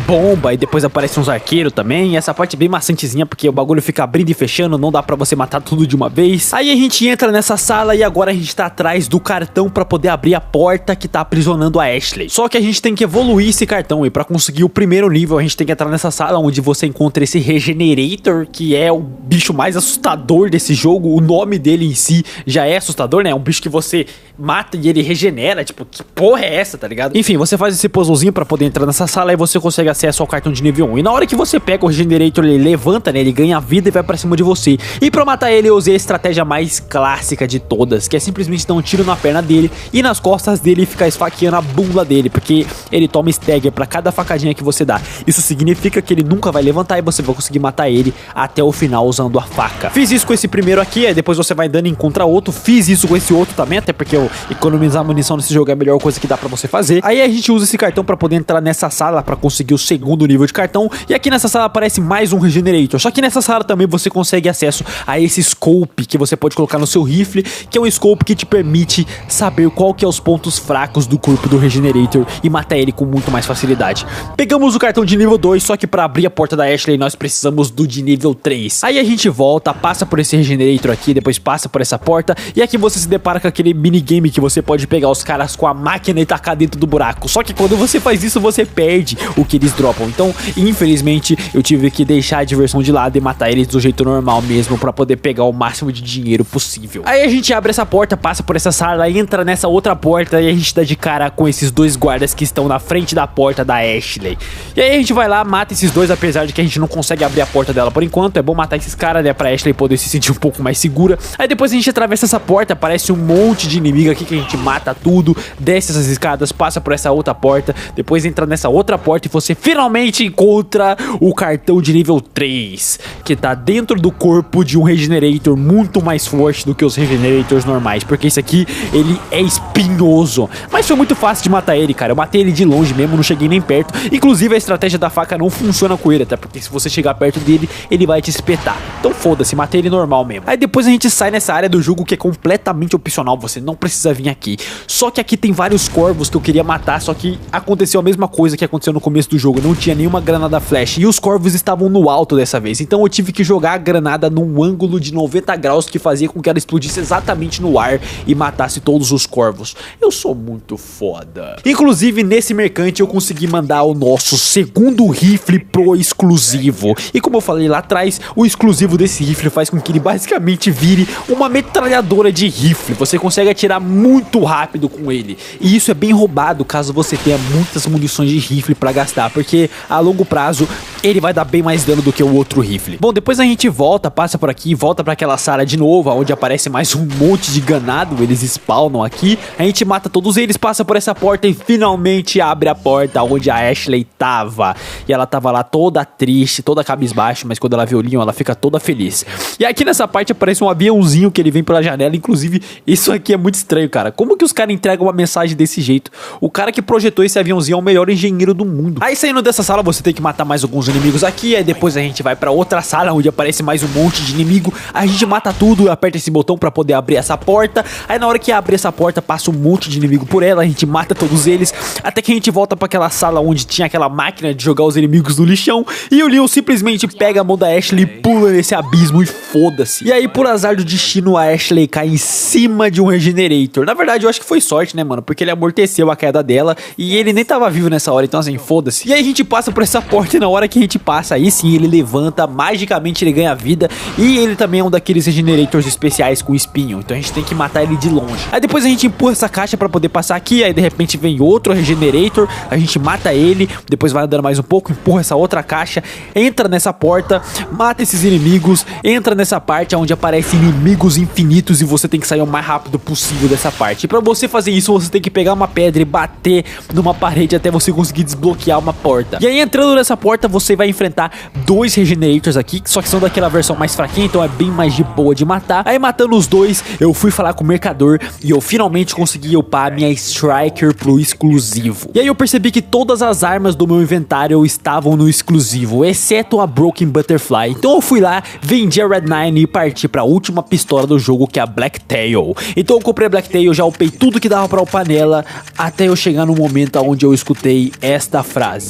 bomba, e depois aparecem uns arqueiros também. E essa parte é bem maçantezinha, porque o bagulho fica abrindo e fechando, não dá pra você matar tudo de uma vez. Aí a gente entra nessa sala e agora a gente tá atrás do cartão pra poder abrir a porta que tá aprisionando a Ashley. Só que a gente tem que evoluir esse cartão, e pra conseguir o primeiro nível a gente tem que entrar nessa sala onde você encontra esse Regenerator, que é o bicho mais assustador desse jogo. O nome dele em si já é assustador, né? É um bicho que você mata e ele regenera, tipo, que porra é essa, tá ligado? Enfim, você faz esse puzzlezinho pra poder entrar nessa sala e você consegue acesso ao cartão de nível 1. E na hora que você pega o Regenerator, ele levanta, né? Ele ganha vida e vai pra cima de você. E pra matar ele eu usei a estratégia mais clássica de todas, que é simplesmente dar um tiro na perna dele e nas costas dele e ficar esfaqueando a bunda dele, porque ele toma stagger pra cada facadinha que você dá. Isso significa que ele nunca vai levantar e você vai conseguir matar ele até o final usando a faca. Fiz isso com esse primeiro aqui, aí depois você vai dando e encontra outro. Fiz isso com esse outro também, até porque economizar munição nesse jogo é a melhor coisa que dá pra você fazer. Aí a gente usa esse cartão pra poder entrar nessa sala pra conseguir o segundo nível de cartão. E aqui nessa sala aparece mais um Regenerator. Só que nessa sala também você consegue acesso a esse scope que você pode colocar no seu rifle, que é um scope que te permite saber qual que é os pontos fracos do corpo do Regenerator e matar ele com muito mais facilidade. Pegamos o cartão de nível 2, só que pra abrir a porta da Ashley nós precisamos do de nível 3. Aí a gente volta, passa por esse Regenerator aqui, depois passa por essa porta, e aqui você se depara com aquele minigame que você pode pegar os caras com a máquina e tacar dentro do buraco. Só que quando você faz isso, você perde o que eles dropam. Então, infelizmente, eu tive que deixar a diversão de lado e matar eles do jeito normal mesmo, pra poder pegar o máximo de dinheiro possível. Aí a gente abre essa porta, passa por essa sala, entra nessa outra porta e a gente dá de cara com esses dois guardas que estão na frente da porta da Ashley. E aí a gente vai lá, mata esses dois, apesar de que a gente não consegue abrir a porta dela por enquanto. É bom matar esses caras, né, pra Ashley poder se sentir um pouco mais segura. Aí depois a gente atravessa essa porta, aparece um monte de inimigo aqui que a gente mata tudo, desce essas escadas, passa por essa outra porta, depois entra nessa outra porta e você finalmente encontra o cartão de nível 3, que tá dentro do corpo de um Regenerator muito mais forte do que os Regenerators normais, porque esse aqui, ele é espinhoso. Mas foi muito fácil de matar ele, cara. Eu matei ele de longe mesmo, não cheguei nem perto. Inclusive a estratégia da faca não funciona com ele, até porque se você chegar perto dele, ele vai te espetar. Então foda-se, matei ele normal mesmo. Aí depois a gente sai nessa área do jogo que é completamente opcional, você não precisa vir aqui. Só que aqui tem vários corvos que eu queria matar, só que aconteceu a mesma coisa que aconteceu no começo do jogo. Não tinha nenhuma granada flash e os corvos estavam no alto dessa vez. Então eu tive que jogar a granada num ângulo de 90 graus que fazia com que ela explodisse exatamente no ar e matasse todos os corvos. Eu sou muito foda. Inclusive nesse mercante eu consegui mandar o nosso segundo rifle pro exclusivo. E como eu falei lá atrás, o exclusivo desse rifle faz com que ele basicamente vire uma metralhadora de rifle. Você consegue atirar muito rápido com ele. E isso é bem roubado caso você tenha muitas munições de rifle pra gastar, porque a longo prazo ele vai dar bem mais dano do que o outro rifle. Bom, depois a gente volta, passa por aqui, volta pra aquela sala de novo, onde aparece mais um monte de ganado, eles spawnam aqui, a gente mata todos eles, passa por essa porta e finalmente abre a porta onde a Ashley tava. E ela tava lá toda triste, toda cabisbaixa, mas quando ela vê o Leon, ela fica toda feliz. E aqui nessa parte aparece um aviãozinho que ele vem pela janela, inclusive isso aqui é muito estranho, cara. Como que os caras entregam uma mensagem desse jeito? O cara que projetou esse aviãozinho é o melhor engenheiro do mundo. Aí saindo dessa sala você tem que matar mais alguns inimigos aqui, aí depois a gente vai pra outra sala onde aparece mais um monte de inimigo, a gente mata tudo, aperta esse botão pra poder abrir essa porta, aí na hora que abre essa porta passa um monte de inimigo por ela, a gente mata todos eles, até que a gente volta pra aquela sala onde tinha aquela máquina de jogar os inimigos no lixão, e o Leon simplesmente pega a mão da Ashley e pula nesse abismo e foda-se. E aí por azar do destino a Ashley cai em cima de um Regenerator. Na verdade eu acho que foi sorte, né, mano, porque ele amorteceu a queda dela e ele nem tava vivo nessa hora, então assim, foda-se. E aí a gente passa por essa porta e na hora que a gente passa, aí sim ele levanta, magicamente ele ganha vida e ele também é um daqueles Regenerators especiais com espinho, então a gente tem que matar ele de longe. Aí depois a gente empurra essa caixa pra poder passar aqui, aí de repente vem outro Regenerator, a gente mata ele, depois vai andando mais um pouco, empurra essa outra caixa, entra nessa porta, mata esses inimigos, entra nessa parte onde aparecem inimigos infinitos e você tem que sair o mais rápido possível dessa parte. E pra você fazer isso, você tem que pegar uma pedra e bater numa parede até você conseguir desbloquear uma porta. E aí entrando nessa porta, você vai enfrentar dois Regenerators aqui, só que são daquela versão mais fraquinha, então é bem mais de boa de matar. Aí matando os dois, eu fui falar com o mercador e eu finalmente consegui upar minha Striker pro exclusivo. E aí eu percebi que todas as armas do meu inventário estavam no exclusivo, exceto a Broken Butterfly. Então eu fui lá, vendi a Red 9 e parti pra última pistola do jogo, que é a Blacktail. Então eu comprei a Blacktail, já upei tudo que dava pra upar nela, até eu chegar no momento onde eu escutei esta frase.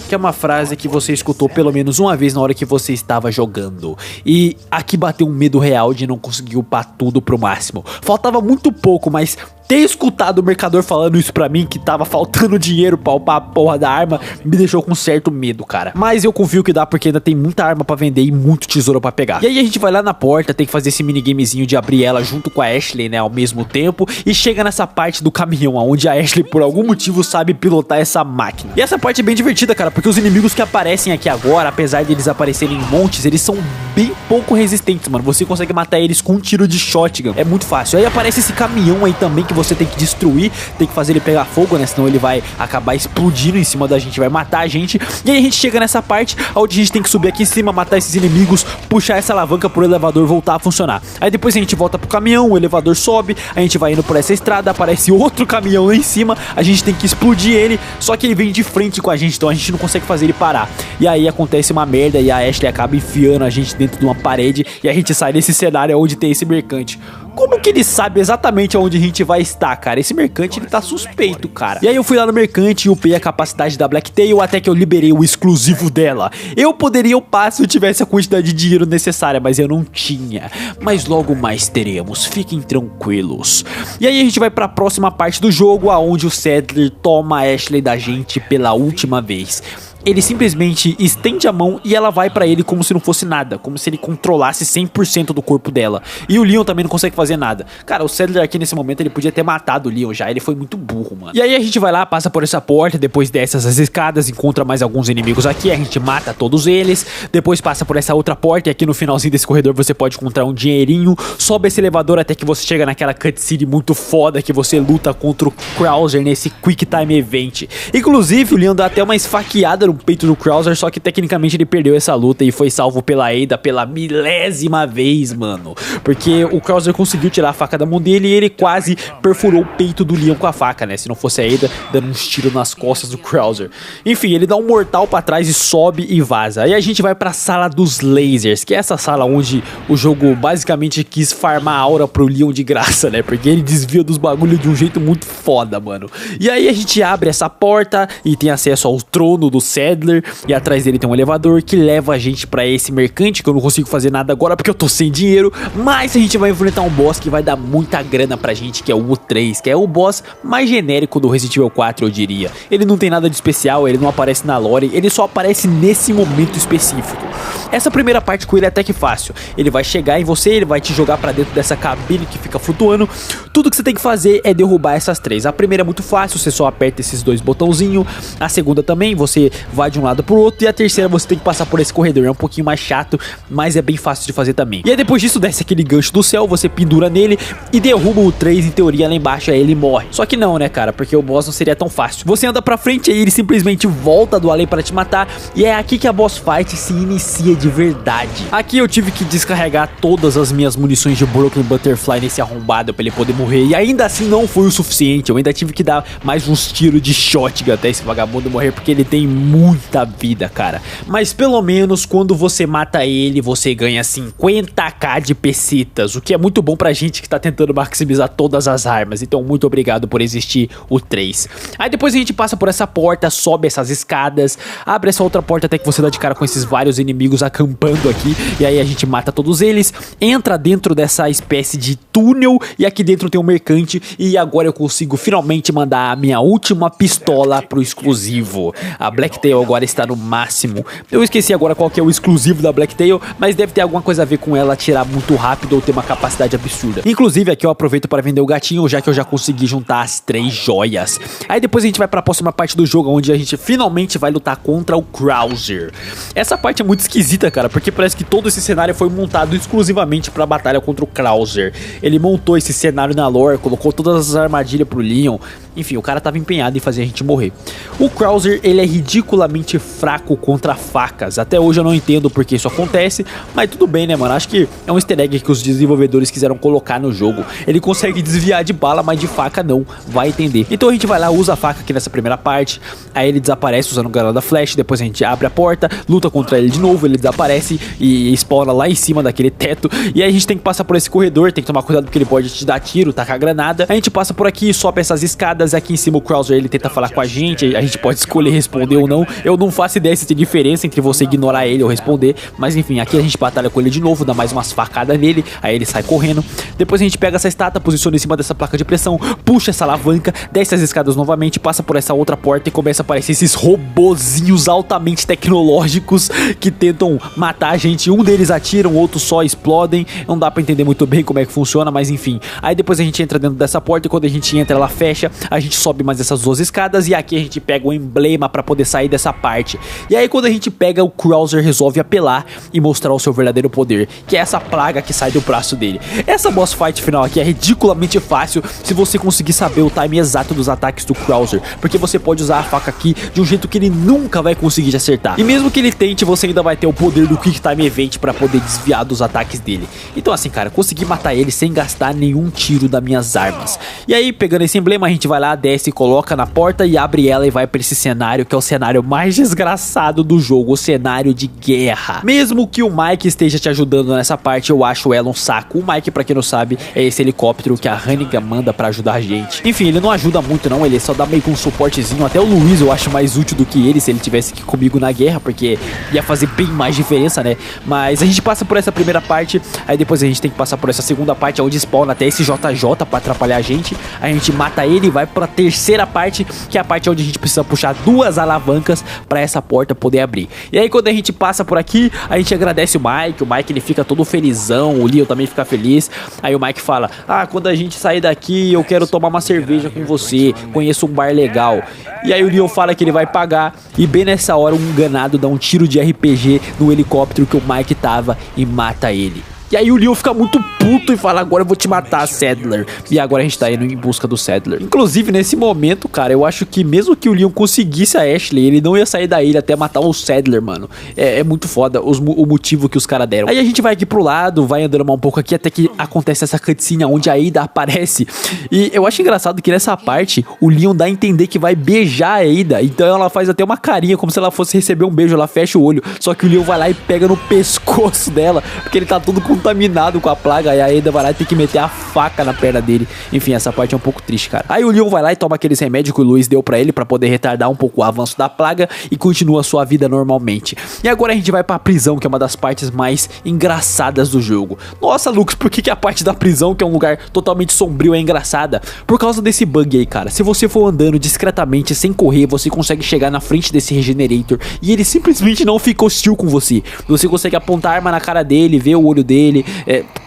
Que é uma frase que você escutou pelo menos uma vez na hora que você estava jogando. E aqui bateu um medo real de não conseguir upar tudo pro máximo. Faltava muito pouco, mas ter escutado o mercador falando isso pra mim, que tava faltando dinheiro pra upar a porra da arma, me deixou com certo medo, cara. Mas eu confio que dá, porque ainda tem muita arma pra vender e muito tesouro pra pegar. E aí a gente vai lá na porta, tem que fazer esse minigamezinho de abrir ela junto com a Ashley, né, ao mesmo tempo. E chega nessa parte do caminhão, onde a Ashley por algum motivo sabe pilotar essa máquina. E essa parte é bem divertida, cara, porque os inimigos que aparecem aqui agora, apesar de eles aparecerem em montes, eles são bem pouco resistentes, mano. Você consegue matar eles com um tiro de shotgun, é muito fácil. Aí aparece esse caminhão aí também que você tem que destruir, tem que fazer ele pegar fogo, né, senão ele vai acabar explodindo em cima da gente, vai matar a gente. E aí a gente chega nessa parte onde a gente tem que subir aqui em cima, matar esses inimigos, puxar essa alavanca pro elevador voltar a funcionar. Aí depois a gente volta pro caminhão, o elevador sobe, a gente vai indo por essa estrada, aparece outro caminhão lá em cima, a gente tem que explodir ele, só que ele vem de frente com a gente, então a gente não consegue fazer ele parar. E aí acontece uma merda e a Ashley acaba enfiando a gente dentro de uma parede e a gente sai desse cenário onde tem esse mercante. Como que ele sabe exatamente onde a gente vai estar, cara? Esse mercante, ele tá suspeito, cara. E aí eu fui lá no mercante e upei a capacidade da Blacktail até que eu liberei o exclusivo dela. Eu poderia upar se eu tivesse a quantidade de dinheiro necessária, mas eu não tinha. Mas logo mais teremos, fiquem tranquilos. E aí a gente vai pra próxima parte do jogo, aonde o Sadler toma a Ashley da gente pela última vez. Ele simplesmente estende a mão e ela vai pra ele como se não fosse nada, como se ele controlasse 100% do corpo dela. E o Leon também não consegue fazer nada. Cara, o Sadler aqui nesse momento ele podia ter matado o Leon já, ele foi muito burro, mano. E aí a gente vai lá, passa por essa porta, depois desce essas escadas, encontra mais alguns inimigos aqui, a gente mata todos eles, depois passa por essa outra porta e aqui no finalzinho desse corredor você pode encontrar um dinheirinho, sobe esse elevador até que você chega naquela cutscene muito foda que você luta contra o Krauser nesse Quick Time Event. Inclusive o Leon dá até uma esfaqueada no peito do Krauser, só que tecnicamente ele perdeu essa luta e foi salvo pela Ada pela milésima vez, mano. Porque o Krauser conseguiu tirar a faca da mão dele e ele quase perfurou o peito do Leon com a faca, né? Se não fosse a Ada dando uns tiros nas costas do Krauser. Enfim, ele dá um mortal pra trás e sobe e vaza. Aí a gente vai pra sala dos lasers, que é essa sala onde o jogo basicamente quis farmar a aura pro Leon de graça, né? Porque ele desvia dos bagulhos de um jeito muito foda, mano. E aí a gente abre essa porta e tem acesso ao trono do Sadler, e atrás dele tem um elevador que leva a gente pra esse mercante, que eu não consigo fazer nada agora porque eu tô sem dinheiro, mas a gente vai enfrentar um boss que vai dar muita grana pra gente, que é o U3, que é o boss mais genérico do Resident Evil 4, eu diria. Ele não tem nada de especial, ele não aparece na lore, ele só aparece nesse momento específico. Essa primeira parte com ele é até que fácil, ele vai chegar em você, ele vai te jogar pra dentro dessa cabine que fica flutuando, tudo que você tem que fazer é derrubar essas três. A primeira é muito fácil, você só aperta esses dois botãozinhos, a segunda também, você vai de um lado pro outro, e a terceira você tem que passar por esse corredor, é um pouquinho mais chato, mas é bem fácil de fazer também. E aí depois disso desce aquele gancho do céu, você pendura nele e derruba o 3, em teoria lá embaixo, aí ele morre. Só que não, né, cara, porque o boss não seria tão fácil. Você anda pra frente e ele simplesmente volta do além pra te matar, e é aqui que a boss fight se inicia de verdade. Aqui eu tive que descarregar todas as minhas munições de Broken Butterfly nesse arrombado pra ele poder morrer, e ainda assim não foi o suficiente, eu ainda tive que dar mais uns tiros de shotgun até esse vagabundo morrer, porque ele tem muita vida, cara. Mas pelo menos quando você mata ele, você ganha 50k de pesitas, o que é muito bom pra gente que tá tentando maximizar todas as armas. Então muito obrigado por existir o 3. Aí depois a gente passa por essa porta, sobe essas escadas, abre essa outra porta até que você dá de cara com esses vários inimigos acampando aqui, e aí a gente mata todos eles, entra dentro dessa espécie de túnel, e aqui dentro tem um mercante, e agora eu consigo finalmente mandar a minha última pistola pro exclusivo. A Blacktail agora está no máximo. Eu esqueci agora qual que é o exclusivo da Blacktail, mas deve ter alguma coisa a ver com ela atirar muito rápido ou ter uma capacidade absurda. Inclusive aqui eu aproveito para vender o gatinho, já que eu já consegui juntar as 3 joias. Aí depois a gente vai para a próxima parte do jogo, onde a gente finalmente vai lutar contra o Krauser. Essa parte é muito esquisita, cara, porque parece que todo esse cenário foi montado exclusivamente para a batalha contra o Krauser. Ele montou esse cenário na lore, colocou todas as armadilhas pro Leon. Enfim, o cara tava empenhado em fazer a gente morrer. O Krauser, ele é ridiculamente fraco contra facas. Até hoje eu não entendo porque isso acontece, mas tudo bem, né, mano? Acho que é um easter egg que os desenvolvedores quiseram colocar no jogo. Ele consegue desviar de bala, mas de faca não. Vai entender. Então a gente vai lá, usa a faca aqui nessa primeira parte. Aí ele desaparece usando o granada flash. Depois a gente abre a porta, luta contra ele de novo. Ele desaparece e spawna lá em cima daquele teto. E aí a gente tem que passar por esse corredor. Tem que tomar cuidado porque ele pode te dar tiro, tacar granada. A gente passa por aqui, sobe essas escadas. Aqui em cima o Krauser, ele tenta falar com a gente. A gente pode escolher responder ou não. Eu não faço ideia se tem diferença entre você ignorar ele ou responder. Mas enfim, aqui a gente batalha com ele de novo, dá mais umas facadas nele. Aí ele sai correndo. Depois a gente pega essa estátua, posiciona em cima dessa placa de pressão, puxa essa alavanca, desce as escadas novamente, passa por essa outra porta e começa a aparecer esses robozinhos altamente tecnológicos que tentam matar a gente. Um deles atira, outros só explodem. Não dá pra entender muito bem como é que funciona, mas enfim. Aí depois a gente entra dentro dessa porta e quando a gente entra ela fecha. A gente sobe mais essas 2 escadas e aqui a gente pega o emblema pra poder sair dessa parte. E aí quando a gente pega, o Krauser resolve apelar e mostrar o seu verdadeiro poder, que é essa plaga que sai do braço dele. Essa boss fight final aqui é ridiculamente fácil se você conseguir saber o time exato dos ataques do Krauser, porque você pode usar a faca aqui de um jeito que ele nunca vai conseguir te acertar. E mesmo que ele tente, você ainda vai ter o poder do Quick Time Event pra poder desviar dos ataques dele. Então assim, cara, consegui matar ele sem gastar nenhum tiro ajuda minhas armas. E aí, pegando esse emblema, a gente vai lá, desce, coloca na porta e abre ela e vai pra esse cenário, que é o cenário mais desgraçado do jogo, o cenário de guerra. Mesmo que o Mike esteja te ajudando nessa parte, eu acho ela um saco. O Mike, pra quem não sabe, é esse helicóptero que a Hannigan manda pra ajudar a gente. Enfim, ele não ajuda muito não, ele só dá meio que um suportezinho. Até o Luiz eu acho mais útil do que ele, se ele tivesse aqui comigo na guerra, porque ia fazer bem mais diferença, né? Mas a gente passa por essa primeira parte, aí depois a gente tem que passar por essa segunda parte, onde spawna até esse JJ pra atrapalhar a gente gente mata ele e vai pra terceira parte, que é a parte onde a gente precisa puxar duas alavancas pra essa porta poder abrir. E aí quando a gente passa por aqui, a gente agradece o Mike ele fica todo felizão, o Leon também fica feliz. Aí o Mike fala, quando a gente sair daqui eu quero tomar uma cerveja com você, conheço um bar legal. E aí o Leon fala que ele vai pagar, e bem nessa hora um enganado dá um tiro de RPG no helicóptero que o Mike tava e mata ele. E aí o Leon fica muito puto e fala, agora eu vou te matar, Sadler. E agora a gente tá indo em busca do Sadler. Inclusive, nesse momento, cara, eu acho que mesmo que o Leon conseguisse a Ashley, ele não ia sair da ilha até matar o Sadler, mano. É muito foda o motivo que os caras deram. Aí a gente vai aqui pro lado, vai andando um pouco aqui, até que acontece essa cutscene onde a Ada aparece. E eu acho engraçado que nessa parte, o Leon dá a entender que vai beijar a Ada. Então ela faz até uma carinha, como se ela fosse receber um beijo, ela fecha o olho. Só que o Leon vai lá e pega no pescoço dela, porque ele tá todo contaminado com a plaga, e a Ada vai lá e tem que meter a faca na perna dele. Enfim, essa parte é um pouco triste, cara. Aí o Leon vai lá e toma aqueles remédios que o Luiz deu pra ele, pra poder retardar um pouco o avanço da plaga, e continua a sua vida normalmente. E agora a gente vai pra prisão, que é uma das partes mais engraçadas do jogo. Nossa, Lucas, por que a parte da prisão, que é um lugar totalmente sombrio, é engraçada? Por causa desse bug aí, cara. Se você for andando discretamente, sem correr, você consegue chegar na frente desse Regenerator, e ele simplesmente não fica hostil com você. Você consegue apontar a arma na cara dele, ver o olho dele,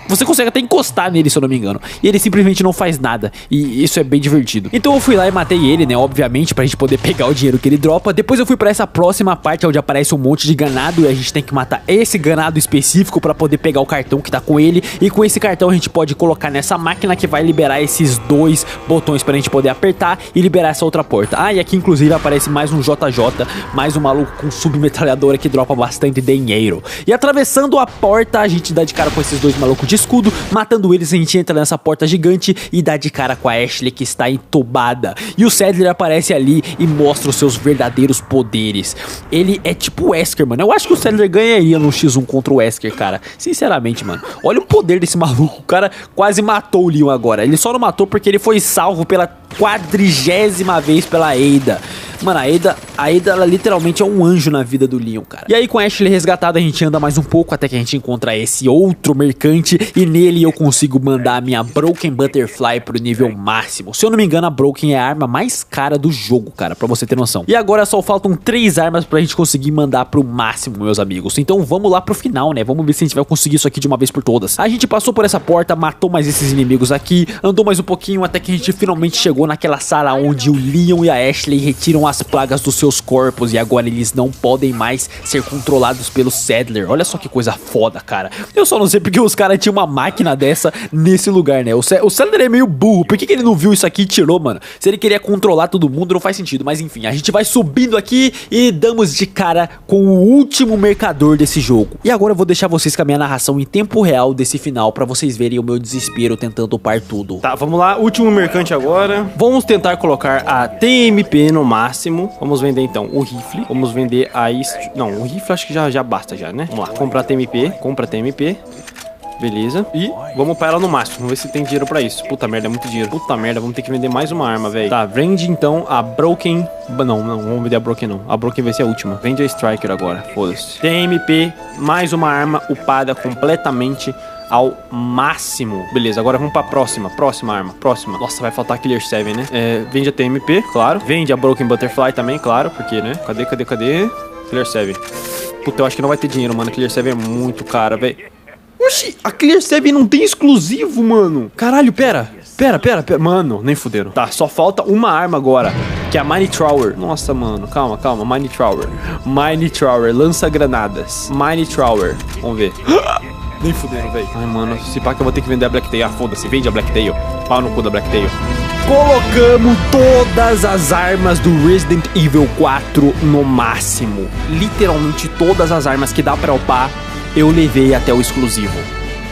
você consegue até encostar nele, se eu não me engano, e ele simplesmente não faz nada, e isso é bem divertido. Então eu fui lá e matei ele, né, obviamente, pra gente poder pegar o dinheiro que ele dropa. Depois eu fui pra essa próxima parte, onde aparece um monte de ganado, e a gente tem que matar esse ganado específico pra poder pegar o cartão que tá com ele, e com esse cartão a gente pode colocar nessa máquina que vai liberar esses dois botões pra gente poder apertar e liberar essa outra porta. E aqui inclusive aparece mais um JJ, mais um maluco com submetralhadora que dropa bastante dinheiro. E atravessando a porta, a gente dá de cara com esses dois malucos de escudo. Matando eles, a gente entra nessa porta gigante e dá de cara com a Ashley, que está entubada. E o Sadler aparece ali e mostra os seus verdadeiros poderes. Ele é tipo o Wesker, mano. Eu acho que o Sadler ganharia no X1 contra o Wesker, cara. Sinceramente, mano. Olha o poder desse maluco. O cara quase matou o Leon agora. Ele só não matou porque ele foi salvo pela 40ª vez pela Ada. Mano, a Ada, ela literalmente é um anjo na vida do Leon, cara. E aí com a Ashley resgatada, a gente anda mais um pouco até que a gente encontra esse outro mercante, e nele eu consigo mandar a minha Broken Butterfly pro nível máximo. Se eu não me engano, a Broken é a arma mais cara do jogo, cara, pra você ter noção. E agora só faltam 3 armas pra gente conseguir mandar pro máximo, meus amigos. Então vamos lá pro final, né? Vamos ver se a gente vai conseguir isso aqui de uma vez por todas. A gente passou por essa porta, matou mais esses inimigos aqui, andou mais um pouquinho até que a gente finalmente chegou naquela sala onde o Leon e a Ashley retiram as plagas dos seus corpos, e agora eles não podem mais ser controlados pelo Sadler. Olha só que coisa foda, cara. Eu só não sei porque os caras tinham uma máquina dessa nesse lugar, né? O Sadler é meio burro. Por que ele não viu isso aqui e tirou, mano? Se ele queria controlar todo mundo, não faz sentido. Mas enfim, a gente vai subindo aqui e damos de cara com o último mercador desse jogo. E agora eu vou deixar vocês com a minha narração em tempo real desse final, pra vocês verem o meu desespero tentando upar tudo. Tá, vamos lá. Último mercante agora. Vamos tentar colocar a TMP no máximo. Vamos vender então o rifle. Vamos vender a... Não, o rifle acho que já basta já, né? Vamos lá, comprar TMP. Compra TMP. Beleza. E vamos upar ela no máximo. Vamos ver se tem dinheiro pra isso. Puta merda, é muito dinheiro. Puta merda, vamos ter que vender mais uma arma, velho. Tá, vende então a Broken... Não, vamos vender a Broken não. A Broken vai ser a última. Vende a Striker agora, foda-se. TMP, mais uma arma upada completamente ao máximo. Beleza, agora vamos pra próxima arma. Nossa, vai faltar a Killer 7, né? Vende a TMP, claro. Vende a Broken Butterfly também, claro. Porque, né? Cadê? Killer 7. Puta, eu acho que não vai ter dinheiro, mano. A Killer 7 é muito cara, velho. Oxi, a Clear 7 não tem exclusivo, mano. Caralho, pera. Mano, nem fuderam. Tá, só falta uma arma agora, que é a Mine Thrower. Nossa, mano, calma. Mine Thrower, lança granadas. Mine Thrower, vamos ver. Nem fuderam, velho. Ai, mano, se pá que eu vou ter que vender a Blacktail. Foda-se, vende a Blacktail. Pau no cu da Blacktail. Colocamos todas as armas do Resident Evil 4 no máximo. Literalmente todas as armas que dá pra upar, eu levei até o exclusivo.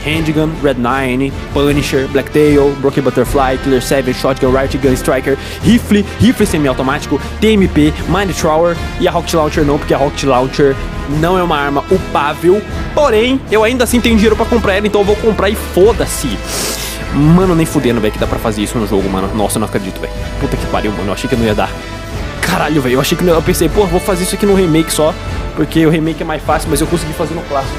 Handgun, Red 9, Punisher, Blacktail, Broken Butterfly, Killer 7, Shotgun, Riot Gun, Striker, Rifle semi-automático, TMP, Mind Thrower e a Rocket Launcher não, porque a Rocket Launcher não é uma arma upável, porém, eu ainda assim tenho dinheiro pra comprar ela, então eu vou comprar e foda-se. Mano, nem fudendo, velho, que dá pra fazer isso no jogo, mano. Nossa, eu não acredito, velho. Puta que pariu, mano, eu achei que não ia dar. Caralho, velho, eu achei que não ia. Eu pensei, pô, vou fazer isso aqui no remake só, porque o remake é mais fácil, mas eu consegui fazer no clássico.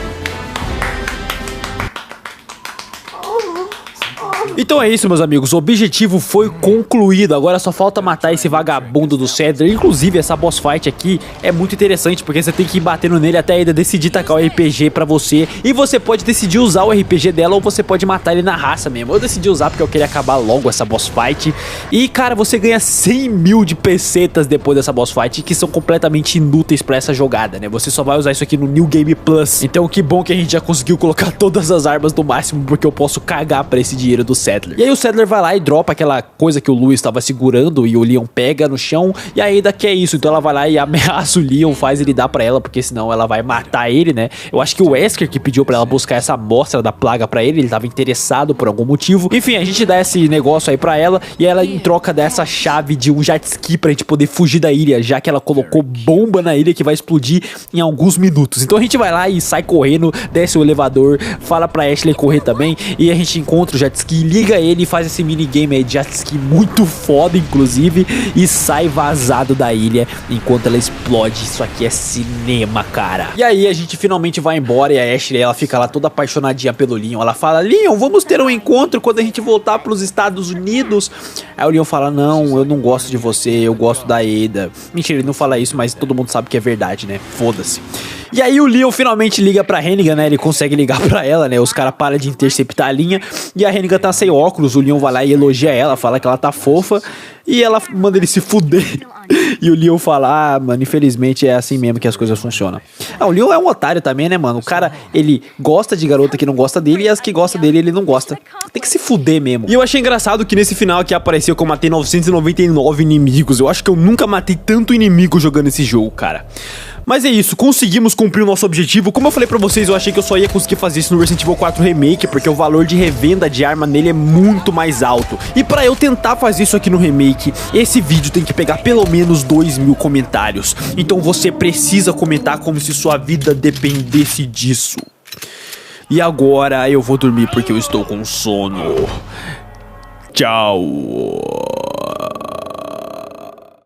Então é isso, meus amigos, o objetivo foi concluído, agora só falta matar esse vagabundo do Sadler. Inclusive, essa boss fight aqui é muito interessante, porque você tem que ir batendo nele até ainda decidir tacar o RPG pra você. E você pode decidir usar o RPG dela ou você pode matar ele na raça mesmo. Eu decidi usar porque eu queria acabar logo essa boss fight. E, cara, você ganha 100 mil de pesetas depois dessa boss fight, que são completamente inúteis pra essa jogada, né? Você só vai usar isso aqui no New Game Plus. Então que bom que a gente já conseguiu colocar todas as armas no máximo, porque eu posso cagar pra esse dinheiro do Sadler. E aí o Sadler vai lá e dropa aquela coisa que o Louis estava segurando e o Leon pega no chão e ainda quer isso, então ela vai lá e ameaça o Leon, faz ele dar pra ela, porque senão ela vai matar ele, né? Eu acho que o Wesker que pediu pra ela buscar essa amostra da plaga pra ele tava interessado por algum motivo. Enfim, a gente dá esse negócio aí pra ela e ela em troca dá essa chave de um jet ski pra gente poder fugir da ilha, já que ela colocou bomba na ilha que vai explodir em alguns minutos. Então a gente vai lá e sai correndo, desce o elevador, fala pra Ashley correr também e a gente encontra o jet ski, liga ele e faz esse minigame aí de jet ski muito foda, inclusive, e sai vazado da ilha enquanto ela explode. Isso aqui é cinema, cara. E aí a gente finalmente vai embora e a Ashley, ela fica lá toda apaixonadinha pelo Leon. Ela fala, Leon, vamos ter um encontro quando a gente voltar pros Estados Unidos. Aí o Leon fala, não, eu não gosto de você, eu gosto da Ada. Mentira, ele não fala isso, mas todo mundo sabe que é verdade, né? Foda-se. E aí o Leon finalmente liga pra Hannigan, né? Ele consegue ligar pra ela, né? Os caras param de interceptar a linha e a Hannigan tá sem óculos. O Leon vai lá e elogia ela, fala que ela tá fofa e ela manda ele se fuder. E o Leon fala, ah, mano, infelizmente é assim mesmo que as coisas funcionam. Ah, o Leon é um otário também, né, mano? O cara, ele gosta de garota que não gosta dele e as que gostam dele ele não gosta. Tem que se fuder mesmo. E eu achei engraçado que nesse final aqui apareceu que eu matei 999 inimigos. Eu acho que eu nunca matei tanto inimigo jogando esse jogo, cara. Mas é isso, conseguimos cumprir o nosso objetivo. Como eu falei pra vocês, eu achei que eu só ia conseguir fazer isso no Resident Evil 4 Remake, porque o valor de revenda de arma nele é muito mais alto. E pra eu tentar fazer isso aqui no Remake, esse vídeo tem que pegar pelo menos 2.000 comentários. Então você precisa comentar como se sua vida dependesse disso. E agora eu vou dormir porque eu estou com sono. Tchau.